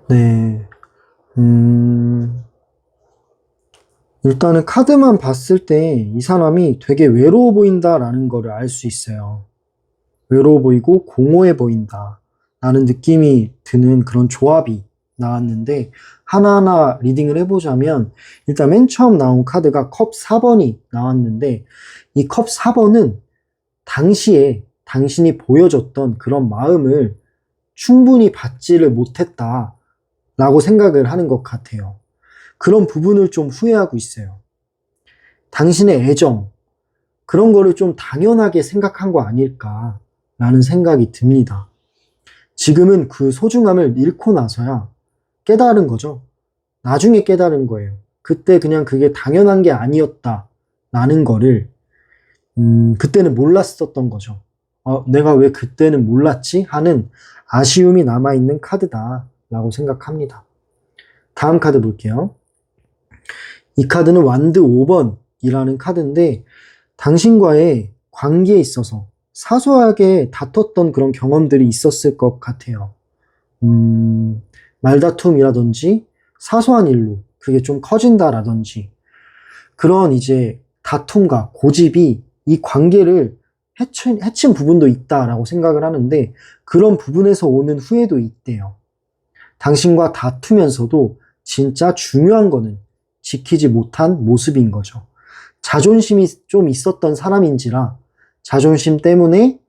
네. 일단은 카드만 봤을 때 이 사람이 되게 외로워 보인다라는 거를 알 수 있어요. 외로워 보이고 공허해 보인다 라는 느낌이 드는 그런 조합이 나왔는데, 하나하나 리딩을 해보자면, 일단 맨 처음 나온 카드가 컵 4번이 나왔는데, 이 컵 4번은 당시에 당신이 보여줬던 그런 마음을 충분히 받지를 못했다 라고 생각을 하는 것 같아요. 그런 부분을 좀 후회하고 있어요. 당신의 애정, 그런 거를 좀 당연하게 생각한 거 아닐까라는 생각이 듭니다. 지금은 그 소중함을 잃고 나서야 깨달은 거죠. 나중에 깨달은 거예요. 그때 그냥 그게 당연한 게 아니었다라는 거를 그때는 몰랐었던 거죠. 내가 왜 그때는 몰랐지? 하는 아쉬움이 남아있는 카드다라고 생각합니다. 다음 카드 볼게요. 이 카드는 완드 5번이라는 카드인데, 당신과의 관계에 있어서 사소하게 다퉜던 그런 경험들이 있었을 것 같아요. 말다툼이라든지 사소한 일로 그게 좀 커진다라든지, 그런 이제 다툼과 고집이 이 관계를 해친 부분도 있다라고 생각을 하는데, 그런 부분에서 오는 후회도 있대요. 당신과 다투면서도 진짜 중요한 거는 지키지 못한 모습인 거죠. 자존심이 좀 있었던 사람인지라 자존심 때문에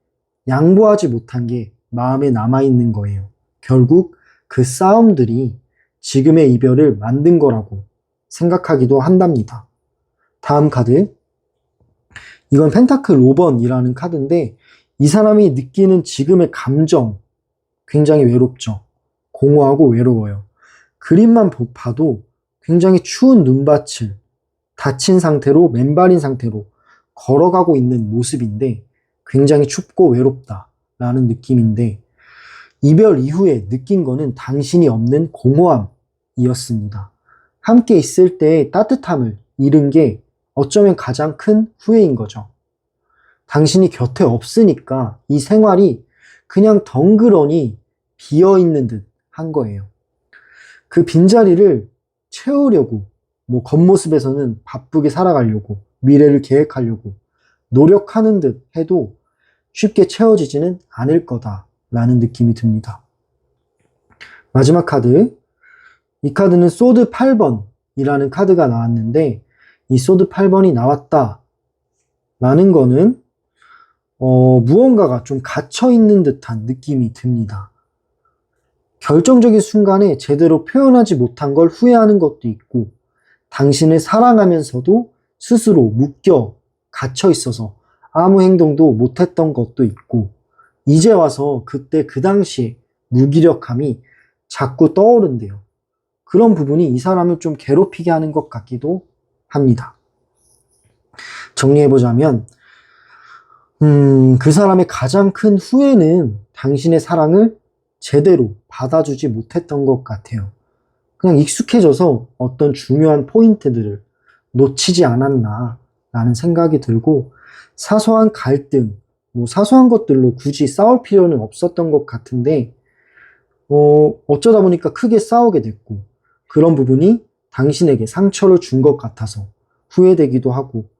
양보하지 못한 게 마음에 남아있는 거예요. 결국 그 싸움들이 지금의 이별을 만든 거라고 생각하기도 한답니다. 다음 카드. 이건 펜타클 5번이라는 카드인데, 이 사람이 느끼는 지금의 감정 굉장히 외롭죠. 공허하고 외로워요. 그림만 봐도 굉장히 추운 눈밭을 다친 상태로, 맨발인 상태로 걸어가고 있는 모습인데, 굉장히 춥고 외롭다라는 느낌인데, 이별 이후에 느낀 거는 당신이 없는 공허함이었습니다. 함께 있을 때의 따뜻함을 잃은 게 어쩌면 가장 큰 후회인 거죠. 당신이 곁에 없으니까 이 생활이 그냥 덩그러니 비어있는 듯 한 거예요. 그 빈자리를 채우려고, 겉모습에서는 바쁘게 살아가려고, 미래를 계획하려고 노력하는 듯 해도 쉽게 채워지지는 않을 거다라는 느낌이 듭니다. 마지막 카드. 이 카드는 소드 8번이라는 카드가 나왔는데, 이 소드 8번이 나왔다라는 거는 무언가가 좀 갇혀있는 듯한 느낌이 듭니다. 결정적인 순간에 제대로 표현하지 못한 걸 후회하는 것도 있고, 당신을 사랑하면서도 스스로 묶여 갇혀 있어서 아무 행동도 못했던 것도 있고, 이제 와서 그때 그 당시에 무기력함이 자꾸 떠오른대요. 그런 부분이 이 사람을 좀 괴롭히게 하는 것 같기도 합니다. 정리해보자면, 그 사람의 가장 큰 후회는 당신의 사랑을 제대로 받아주지 못했던 것 같아요. 그냥 익숙해져서 어떤 중요한 포인트들을 놓치지 않았나 라는 생각이 들고, 사소한 갈등, 사소한 것들로 굳이 싸울 필요는 없었던 것 같은데, 어쩌다 보니까 크게 싸우게 됐고, 그런 부분이 당신에게 상처를 준 것 같아서 후회되기도 하고,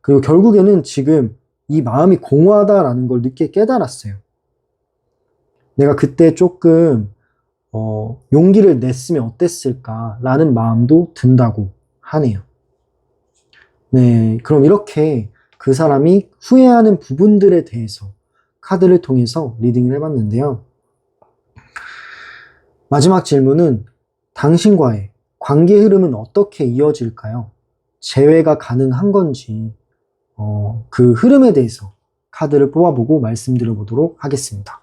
그리고 결국에는 지금 이 마음이 공허하다라는 걸 늦게 깨달았어요. 내가 그때 조금 용기를 냈으면 어땠을까라는 마음도 든다고 하네요. 네, 그럼 이렇게 그 사람이 후회하는 부분들에 대해서 카드를 통해서 리딩을 해봤는데요. 마지막 질문은, 당신과의 관계 흐름은 어떻게 이어질까요? 재회가 가능한 건지, 그 흐름에 대해서 카드를 뽑아보고 말씀드려 보도록 하겠습니다.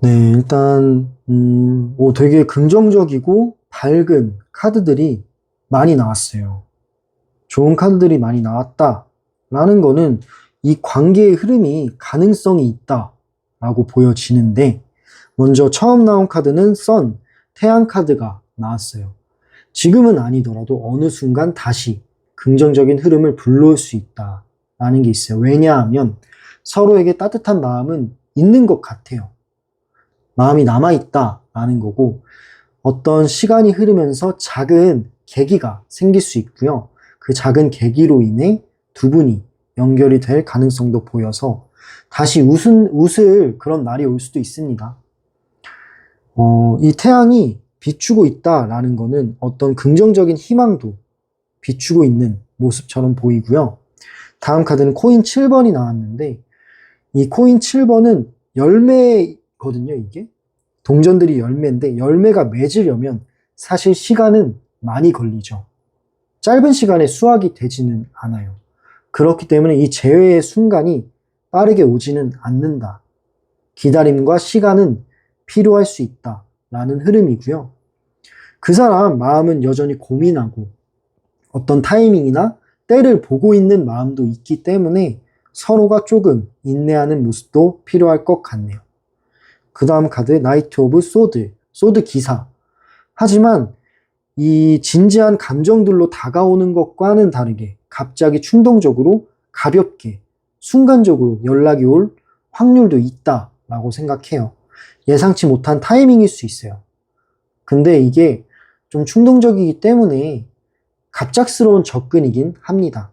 네, 일단 되게 긍정적이고 밝은 카드들이 많이 나왔어요. 좋은 카드들이 많이 나왔다라는 거는 이 관계의 흐름이 가능성이 있다라고 보여지는데, 먼저 처음 나온 카드는 선, 태양 카드가 나왔어요. 지금은 아니더라도 어느 순간 다시 긍정적인 흐름을 불러올 수 있다라는 게 있어요. 왜냐하면 서로에게 따뜻한 마음은 있는 것 같아요. 마음이 남아있다라는 거고, 어떤 시간이 흐르면서 작은 계기가 생길 수 있고요. 그 작은 계기로 인해 두 분이 연결이 될 가능성도 보여서 다시 웃을 그런 날이 올 수도 있습니다. 이 태양이 비추고 있다라는 거는 어떤 긍정적인 희망도 비추고 있는 모습처럼 보이고요. 다음 카드는 코인 7번이 나왔는데, 이 코인 7번은 열매거든요, 이게. 동전들이 열매인데, 열매가 맺으려면 사실 시간은 많이 걸리죠. 짧은 시간에 수확이 되지는 않아요. 그렇기 때문에 이 재회의 순간이 빠르게 오지는 않는다. 기다림과 시간은 필요할 수 있다. 라는 흐름이고요. 그 사람 마음은 여전히 고민하고 어떤 타이밍이나 때를 보고 있는 마음도 있기 때문에 서로가 조금 인내하는 모습도 필요할 것 같네요. 그 다음 카드 나이트 오브 소드, 소드 기사. 하지만 이 진지한 감정들로 다가오는 것과는 다르게 갑자기 충동적으로 가볍게 순간적으로 연락이 올 확률도 있다라고 생각해요. 예상치 못한 타이밍일 수 있어요. 근데 이게 좀 충동적이기 때문에 갑작스러운 접근이긴 합니다.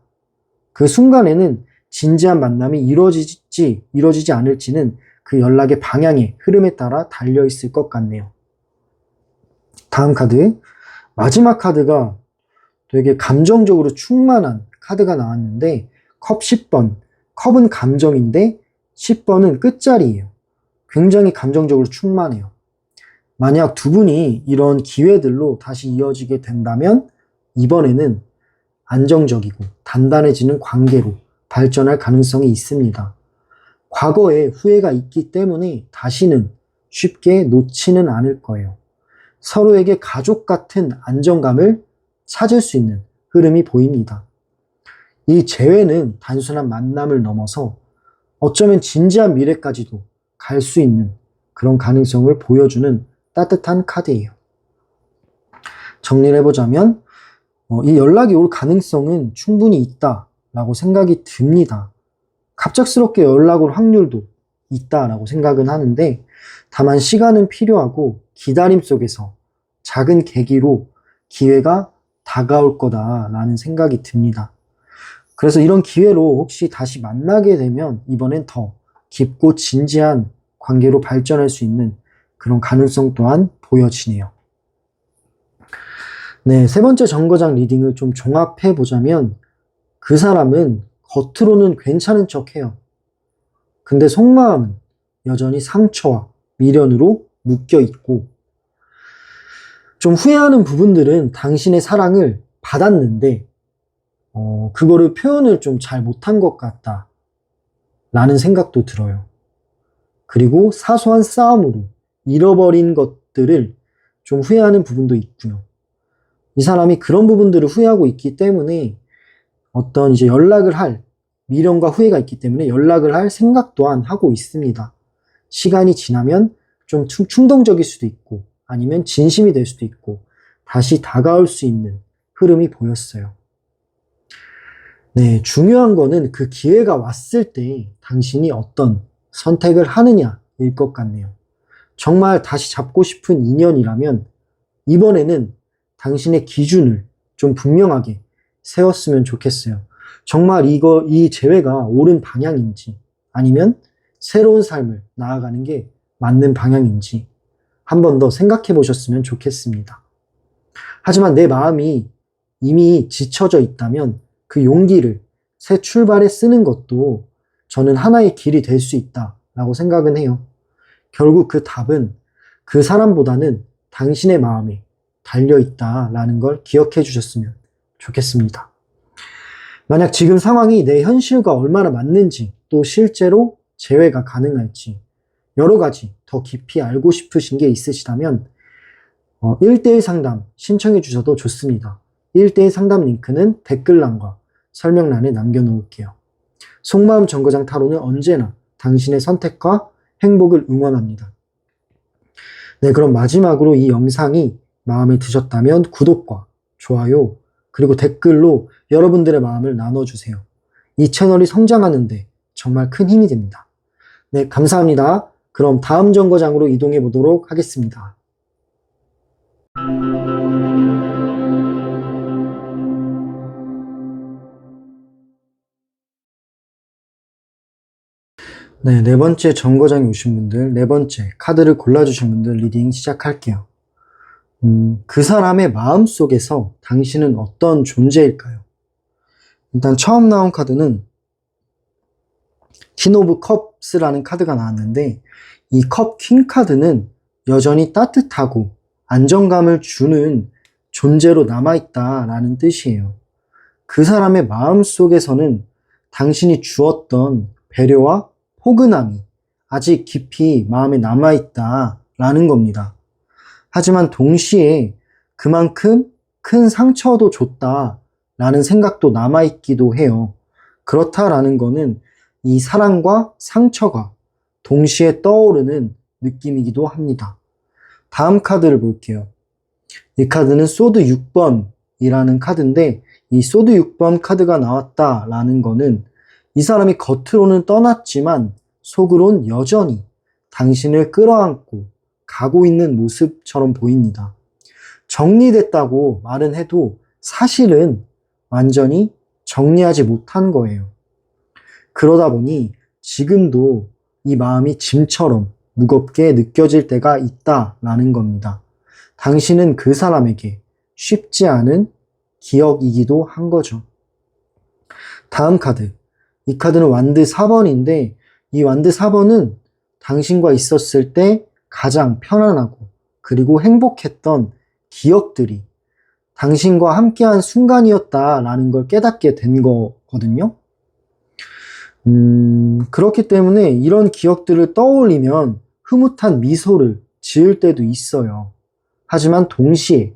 그 순간에는 진지한 만남이 이루어지지 않을지는 그 연락의 방향의 흐름에 따라 달려있을 것 같네요. 다음 카드, 마지막 카드가 되게 감정적으로 충만한 카드가 나왔는데 컵 10번, 컵은 감정인데 10번은 끝자리예요. 굉장히 감정적으로 충만해요. 만약 두 분이 이런 기회들로 다시 이어지게 된다면 이번에는 안정적이고 단단해지는 관계로 발전할 가능성이 있습니다. 과거에 후회가 있기 때문에 다시는 쉽게 놓지는 않을 거예요. 서로에게 가족 같은 안정감을 찾을 수 있는 흐름이 보입니다. 이 재회는 단순한 만남을 넘어서 어쩌면 진지한 미래까지도 갈 수 있는 그런 가능성을 보여주는 따뜻한 카드예요. 정리를 해보자면 이 연락이 올 가능성은 충분히 있다라고 생각이 듭니다. 갑작스럽게 연락 올 확률도 있다라고 생각은 하는데 다만 시간은 필요하고 기다림 속에서 작은 계기로 기회가 다가올 거다라는 생각이 듭니다. 그래서 이런 기회로 혹시 다시 만나게 되면 이번엔 더 깊고 진지한 관계로 발전할 수 있는 그런 가능성 또한 보여지네요. 네, 세 번째 정거장 리딩을 좀 종합해 보자면 그 사람은 겉으로는 괜찮은 척해요. 근데 속마음은 여전히 상처와 미련으로 묶여 있고 좀 후회하는 부분들은 당신의 사랑을 받았는데 그거를 표현을 좀 잘 못한 것 같다 라는 생각도 들어요. 그리고 사소한 싸움으로 잃어버린 것들을 좀 후회하는 부분도 있고요. 이 사람이 그런 부분들을 후회하고 있기 때문에 어떤 이제 연락을 할 미련과 후회가 있기 때문에 연락을 할 생각 또한 하고 있습니다. 시간이 지나면 좀 충동적일 수도 있고 아니면 진심이 될 수도 있고 다시 다가올 수 있는 흐름이 보였어요. 네, 중요한 거는 그 기회가 왔을 때 당신이 어떤 선택을 하느냐일 것 같네요. 정말 다시 잡고 싶은 인연이라면 이번에는 당신의 기준을 좀 분명하게 세웠으면 좋겠어요. 정말 이 재회가 옳은 방향인지 아니면 새로운 삶을 나아가는 게 맞는 방향인지 한 번 더 생각해 보셨으면 좋겠습니다. 하지만 내 마음이 이미 지쳐져 있다면 그 용기를 새 출발에 쓰는 것도 저는 하나의 길이 될 수 있다라고 생각은 해요. 결국 그 답은 그 사람보다는 당신의 마음에 달려있다라는 걸 기억해 주셨으면 좋겠습니다. 만약 지금 상황이 내 현실과 얼마나 맞는지 또 실제로 재회가 가능할지 여러 가지 더 깊이 알고 싶으신 게 있으시다면 1대1 상담 신청해 주셔도 좋습니다. 1대1 상담 링크는 댓글란과 설명란에 남겨놓을게요. 속마음 정거장 타로는 언제나 당신의 선택과 행복을 응원합니다. 네, 그럼 마지막으로 이 영상이 마음에 드셨다면 구독과 좋아요, 그리고 댓글로 여러분들의 마음을 나눠주세요. 이 채널이 성장하는데 정말 큰 힘이 됩니다. 네, 감사합니다. 그럼 다음 정거장으로 이동해 보도록 하겠습니다. 네, 네 번째 정거장에 오신 분들, 네 번째 카드를 골라주신 분들 리딩 시작할게요. 그 사람의 마음 속에서 당신은 어떤 존재일까요? 일단 처음 나온 카드는 퀸 오브 컵스라는 카드가 나왔는데, 이 컵 퀸 카드는 여전히 따뜻하고 안정감을 주는 존재로 남아있다라는 뜻이에요. 그 사람의 마음 속에서는 당신이 주었던 배려와 포근함이 아직 깊이 마음에 남아있다라는 겁니다. 하지만 동시에 그만큼 큰 상처도 줬다라는 생각도 남아있기도 해요. 그렇다라는 거는 이 사랑과 상처가 동시에 떠오르는 느낌이기도 합니다. 다음 카드를 볼게요. 이 카드는 소드 6번이라는 카드인데, 이 소드 6번 카드가 나왔다라는 거는 이 사람이 겉으로는 떠났지만 속으론 여전히 당신을 끌어안고 가고 있는 모습처럼 보입니다. 정리됐다고 말은 해도 사실은 완전히 정리하지 못한 거예요. 그러다 보니 지금도 이 마음이 짐처럼 무겁게 느껴질 때가 있다라는 겁니다. 당신은 그 사람에게 쉽지 않은 기억이기도 한 거죠. 다음 카드. 이 카드는 완드 4번인데, 이 완드 4번은 당신과 있었을 때 가장 편안하고 그리고 행복했던 기억들이 당신과 함께한 순간이었다라는 걸 깨닫게 된 거거든요. 그렇기 때문에 이런 기억들을 떠올리면 흐뭇한 미소를 지을 때도 있어요. 하지만 동시에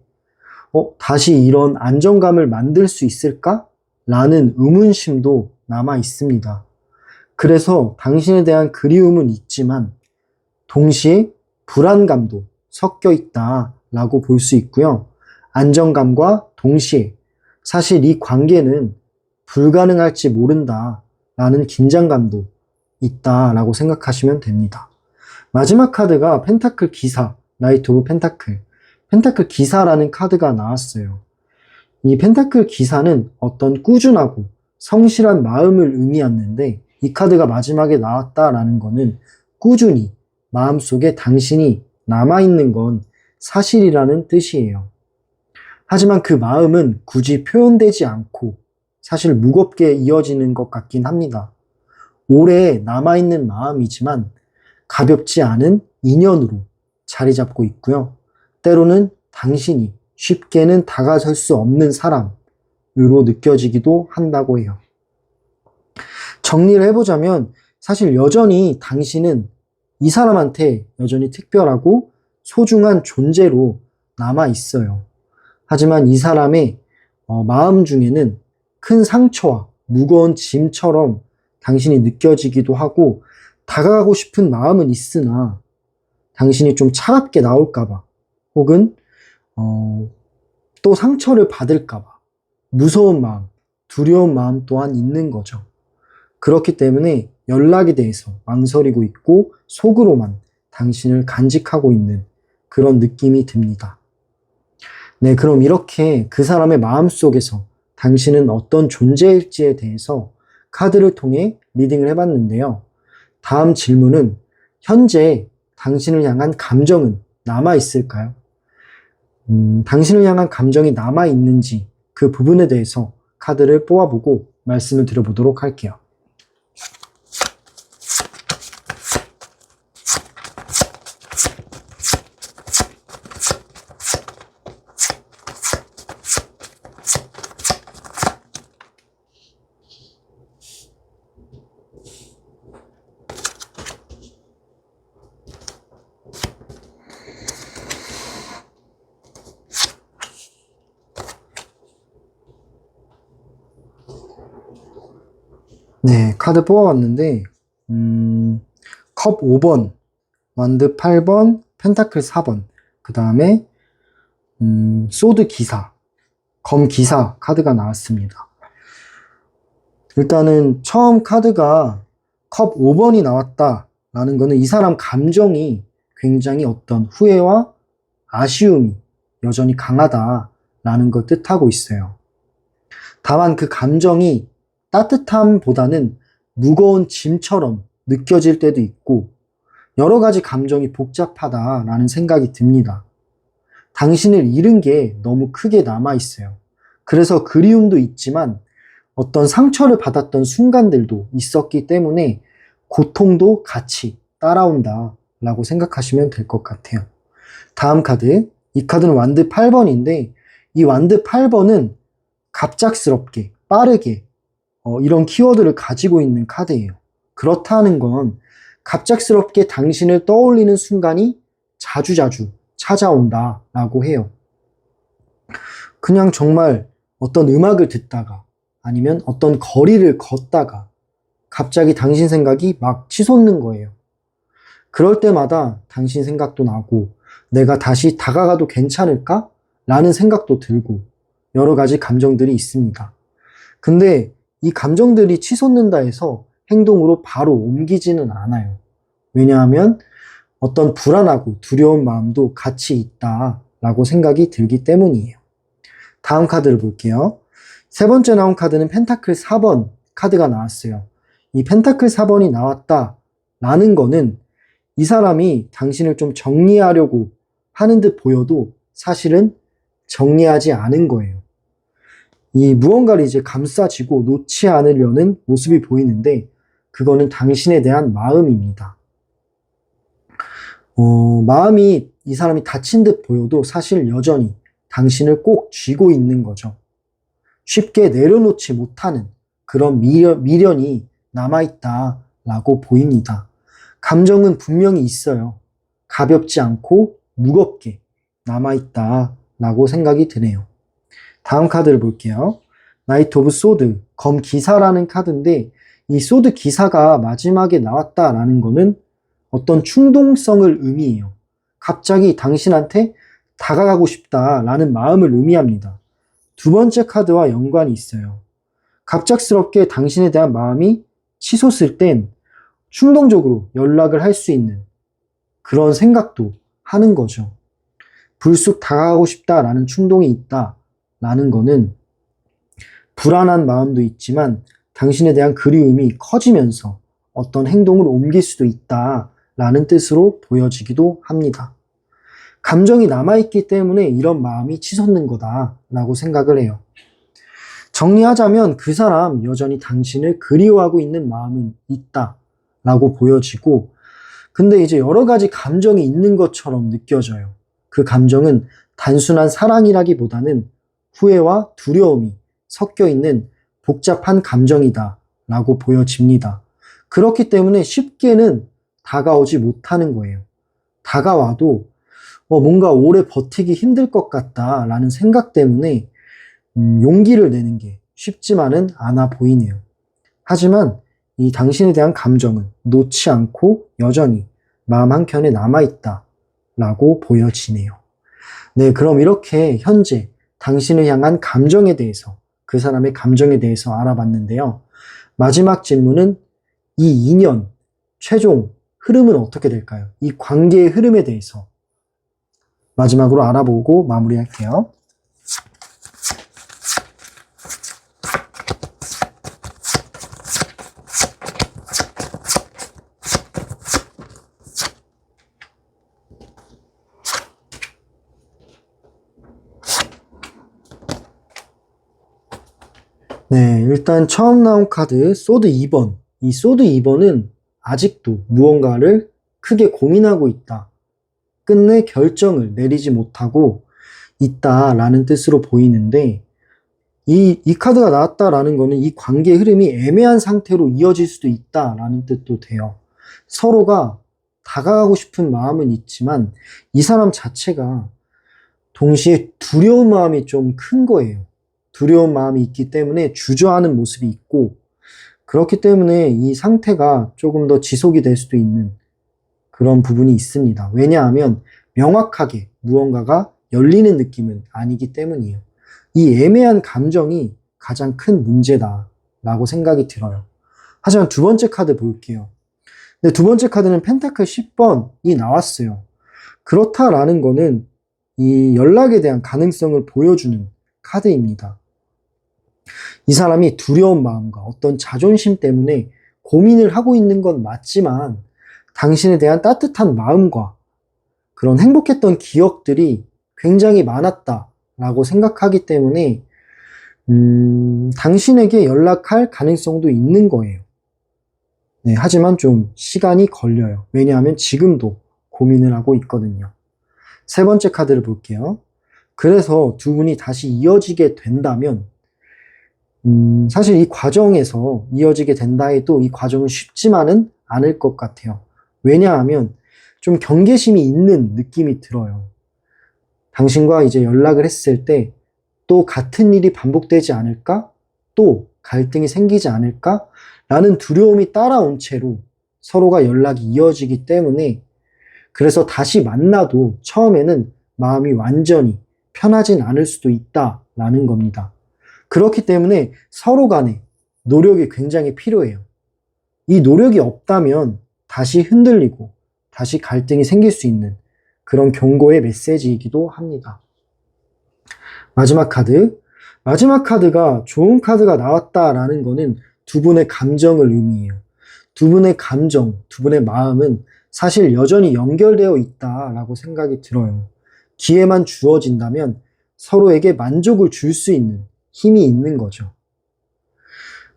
다시 이런 안정감을 만들 수 있을까? 라는 의문심도 남아 있습니다. 그래서 당신에 대한 그리움은 있지만 동시에 불안감도 섞여 있다라고 볼 수 있고요. 안정감과 동시에 사실 이 관계는 불가능할지 모른다라는 긴장감도 있다라고 생각하시면 됩니다. 마지막 카드가 펜타클 기사, 나이트 오브 펜타클. 펜타클 기사라는 카드가 나왔어요. 이 펜타클 기사는 어떤 꾸준하고 성실한 마음을 의미하는데, 이 카드가 마지막에 나왔다라는 거는 꾸준히 마음속에 당신이 남아있는 건 사실이라는 뜻이에요. 하지만 그 마음은 굳이 표현되지 않고 사실 무겁게 이어지는 것 같긴 합니다. 오래 남아있는 마음이지만 가볍지 않은 인연으로 자리 잡고 있고요. 때로는 당신이 쉽게는 다가설 수 없는 사람으로 느껴지기도 한다고 해요. 정리를 해보자면 사실 여전히 당신은 이 사람한테 여전히 특별하고 소중한 존재로 남아 있어요. 하지만 이 사람의 마음 중에는 큰 상처와 무거운 짐처럼 당신이 느껴지기도 하고, 다가가고 싶은 마음은 있으나 당신이 좀 차갑게 나올까봐, 혹은 또 상처를 받을까봐 무서운 마음, 두려운 마음 또한 있는 거죠. 그렇기 때문에 연락에 대해서 망설이고 있고 속으로만 당신을 간직하고 있는 그런 느낌이 듭니다. 네, 그럼 이렇게 그 사람의 마음속에서 당신은 어떤 존재일지에 대해서 카드를 통해 리딩을 해봤는데요. 다음 질문은 현재 당신을 향한 감정은 남아있을까요? 당신을 향한 감정이 남아있는지 그 부분에 대해서 카드를 뽑아보고 말씀을 드려보도록 할게요. 네, 카드 뽑아봤는데 컵 5번, 완드 8번, 펜타클 4번, 그 다음에 소드 기사, 검 기사 카드가 나왔습니다. 일단은 처음 카드가 컵 5번이 나왔다라는 거는 이 사람 감정이 굉장히 어떤 후회와 아쉬움이 여전히 강하다라는 걸 뜻하고 있어요. 다만 그 감정이 따뜻함보다는 무거운 짐처럼 느껴질 때도 있고 여러 가지 감정이 복잡하다라는 생각이 듭니다. 당신을 잃은 게 너무 크게 남아있어요. 그래서 그리움도 있지만 어떤 상처를 받았던 순간들도 있었기 때문에 고통도 같이 따라온다 라고 생각하시면 될 것 같아요. 다음 카드, 이 카드는 완드 8번인데 이 완드 8번은 갑작스럽게 빠르게 이런 키워드를 가지고 있는 카드예요. 그렇다는 건 갑작스럽게 당신을 떠올리는 순간이 자주자주 찾아온다 라고 해요. 그냥 정말 어떤 음악을 듣다가 아니면 어떤 거리를 걷다가 갑자기 당신 생각이 막 치솟는 거예요. 그럴 때마다 당신 생각도 나고 내가 다시 다가가도 괜찮을까? 라는 생각도 들고 여러 가지 감정들이 있습니다. 근데 이 감정들이 치솟는다 해서 행동으로 바로 옮기지는 않아요. 왜냐하면 어떤 불안하고 두려운 마음도 같이 있다라고 생각이 들기 때문이에요. 다음 카드를 볼게요. 세 번째 나온 카드는 펜타클 4번 카드가 나왔어요. 이 펜타클 4번이 나왔다라는 거는 이 사람이 당신을 좀 정리하려고 하는 듯 보여도 사실은 정리하지 않은 거예요. 이 무언가를 이제 감싸지고 놓지 않으려는 모습이 보이는데 그거는 당신에 대한 마음입니다. 마음이 이 사람이 다친 듯 보여도 사실 여전히 당신을 꼭 쥐고 있는 거죠. 쉽게 내려놓지 못하는 그런 미련이 남아있다라고 보입니다. 감정은 분명히 있어요. 가볍지 않고 무겁게 남아있다라고 생각이 드네요. 다음 카드를 볼게요. 나이트 오브 소드, 검 기사라는 카드인데 이 소드 기사가 마지막에 나왔다라는 거는 어떤 충동성을 의미해요. 갑자기 당신한테 다가가고 싶다라는 마음을 의미합니다. 두 번째 카드와 연관이 있어요. 갑작스럽게 당신에 대한 마음이 치솟을 땐 충동적으로 연락을 할 수 있는 그런 생각도 하는 거죠. 불쑥 다가가고 싶다라는 충동이 있다라는 거는 불안한 마음도 있지만 당신에 대한 그리움이 커지면서 어떤 행동을 옮길 수도 있다라는 뜻으로 보여지기도 합니다. 감정이 남아있기 때문에 이런 마음이 치솟는 거다라고 생각을 해요. 정리하자면 그 사람 여전히 당신을 그리워하고 있는 마음은 있다라고 보여지고 근데 이제 여러 가지 감정이 있는 것처럼 느껴져요. 그 감정은 단순한 사랑이라기보다는 후회와 두려움이 섞여 있는 복잡한 감정이다라고 보여집니다. 그렇기 때문에 쉽게는 다가오지 못하는 거예요. 다가와도 뭔가 오래 버티기 힘들 것 같다라는 생각 때문에 용기를 내는 게 쉽지만은 않아 보이네요. 하지만 이 당신에 대한 감정은 놓지 않고 여전히 마음 한켠에 남아있다라고 보여지네요. 네, 그럼 이렇게 현재 당신을 향한 감정에 대해서 그 사람의 감정에 대해서 알아봤는데요. 마지막 질문은 이 인연, 최종 흐름은 어떻게 될까요? 이 관계의 흐름에 대해서 마지막으로 알아보고 마무리할게요. 네, 일단 처음 나온 카드 소드 2번. 이 소드 2번은 아직도 무언가를 크게 고민하고 있다. 끝내 결정을 내리지 못하고 있다라는 뜻으로 보이는데 이 카드가 나왔다라는 거는 이 관계의 흐름이 애매한 상태로 이어질 수도 있다라는 뜻도 돼요. 서로가 다가가고 싶은 마음은 있지만 이 사람 자체가 동시에 두려운 마음이 좀 큰 거예요. 두려운 마음이 있기 때문에 주저하는 모습이 있고 그렇기 때문에 이 상태가 조금 더 지속이 될 수도 있는 그런 부분이 있습니다. 왜냐하면 명확하게 무언가가 열리는 느낌은 아니기 때문이에요. 이 애매한 감정이 가장 큰 문제다라고 생각이 들어요. 하지만 두 번째 카드 볼게요. 근데 두 번째 카드는 펜타클 10번이 나왔어요. 그렇다라는 거는 이 연락에 대한 가능성을 보여주는 카드입니다. 이 사람이 두려운 마음과 어떤 자존심 때문에 고민을 하고 있는 건 맞지만 당신에 대한 따뜻한 마음과 그런 행복했던 기억들이 굉장히 많았다라고 생각하기 때문에 당신에게 연락할 가능성도 있는 거예요. 네, 하지만 좀 시간이 걸려요. 왜냐하면 지금도 고민을 하고 있거든요. 세 번째 카드를 볼게요. 그래서 두 분이 다시 이어지게 된다면 사실 이 과정에서 이어지게 된다 해도 이 과정은 쉽지만은 않을 것 같아요. 왜냐하면 좀 경계심이 있는 느낌이 들어요. 당신과 이제 연락을 했을 때 또 같은 일이 반복되지 않을까? 또 갈등이 생기지 않을까? 라는 두려움이 따라온 채로 서로가 연락이 이어지기 때문에 그래서 다시 만나도 처음에는 마음이 완전히 편하진 않을 수도 있다라는 겁니다. 그렇기 때문에 서로 간에 노력이 굉장히 필요해요. 이 노력이 없다면 다시 흔들리고 다시 갈등이 생길 수 있는 그런 경고의 메시지이기도 합니다. 마지막 카드. 마지막 카드가 좋은 카드가 나왔다라는 거는 두 분의 감정을 의미해요. 두 분의 감정, 두 분의 마음은 사실 여전히 연결되어 있다라고 생각이 들어요. 기회만 주어진다면 서로에게 만족을 줄 수 있는 힘이 있는 거죠.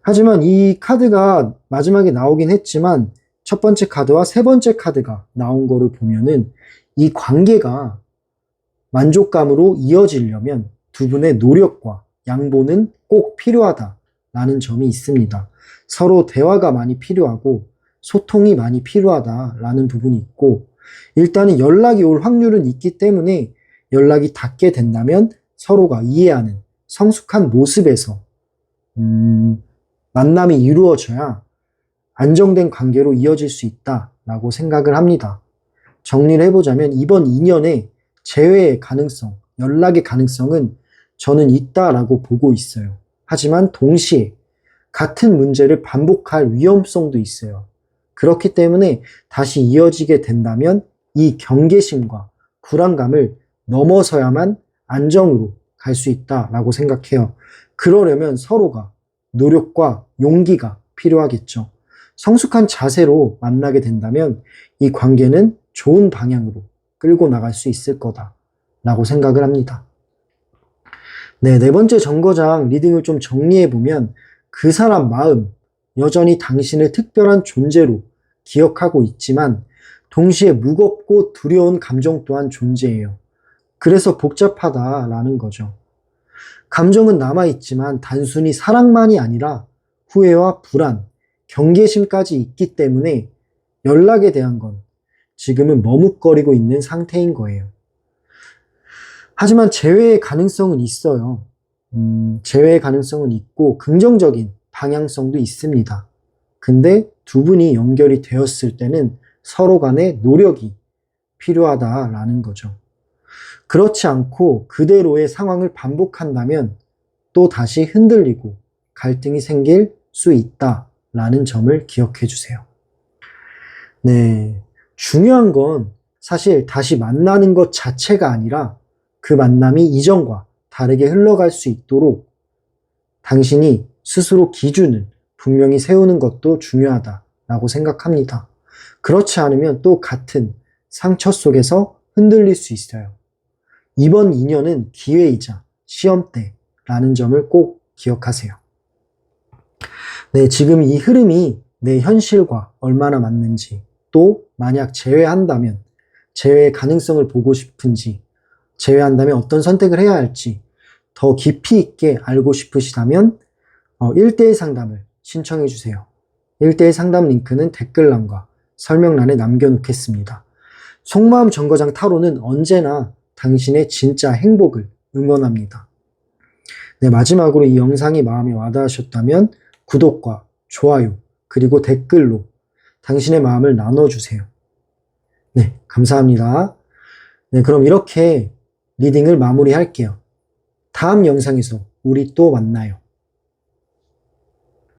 하지만 이 카드가 마지막에 나오긴 했지만 첫 번째 카드와 세 번째 카드가 나온 거를 보면은 이 관계가 만족감으로 이어지려면 두 분의 노력과 양보는 꼭 필요하다라는 점이 있습니다. 서로 대화가 많이 필요하고 소통이 많이 필요하다라는 부분이 있고 일단은 연락이 올 확률은 있기 때문에 연락이 닿게 된다면 서로가 이해하는 성숙한 모습에서 만남이 이루어져야 안정된 관계로 이어질 수 있다라고 생각을 합니다. 정리를 해보자면 이번 2년에 재회의 가능성, 연락의 가능성은 저는 있다라고 보고 있어요. 하지만 동시에 같은 문제를 반복할 위험성도 있어요. 그렇기 때문에 다시 이어지게 된다면 이 경계심과 불안감을 넘어서야만 안정으로 갈 수 있다라고 생각해요. 그러려면 서로가 노력과 용기가 필요하겠죠. 성숙한 자세로 만나게 된다면 이 관계는 좋은 방향으로 끌고 나갈 수 있을 거다라고 생각을 합니다. 네, 네 번째 정거장 리딩을 좀 정리해보면 그 사람 마음, 여전히 당신을 특별한 존재로 기억하고 있지만 동시에 무겁고 두려운 감정 또한 존재해요. 그래서 복잡하다라는 거죠. 감정은 남아있지만 단순히 사랑만이 아니라 후회와 불안, 경계심까지 있기 때문에 연락에 대한 건 지금은 머뭇거리고 있는 상태인 거예요. 하지만 재회의 가능성은 있어요. 재회의 가능성은 있고 긍정적인 방향성도 있습니다. 근데 두 분이 연결이 되었을 때는 서로 간의 노력이 필요하다라는 거죠. 그렇지 않고 그대로의 상황을 반복한다면 또 다시 흔들리고 갈등이 생길 수 있다라는 점을 기억해 주세요. 네, 중요한 건 사실 다시 만나는 것 자체가 아니라 그 만남이 이전과 다르게 흘러갈 수 있도록 당신이 스스로 기준을 분명히 세우는 것도 중요하다라고 생각합니다. 그렇지 않으면 또 같은 상처 속에서 흔들릴 수 있어요. 이번 2년은 기회이자 시험대라는 점을 꼭 기억하세요. 네, 지금 이 흐름이 내 현실과 얼마나 맞는지, 또 만약 제외한다면 제외의 가능성을 보고 싶은지, 제외한다면 어떤 선택을 해야 할지 더 깊이 있게 알고 싶으시다면 1대1 상담을 신청해 주세요. 1대1 상담 링크는 댓글란과 설명란에 남겨놓겠습니다. 속마음 정거장 타로는 언제나 당신의 진짜 행복을 응원합니다. 네, 마지막으로 이 영상이 마음에 와닿으셨다면 구독과 좋아요 그리고 댓글로 당신의 마음을 나눠주세요. 네, 감사합니다. 네, 그럼 이렇게 리딩을 마무리할게요. 다음 영상에서 우리 또 만나요.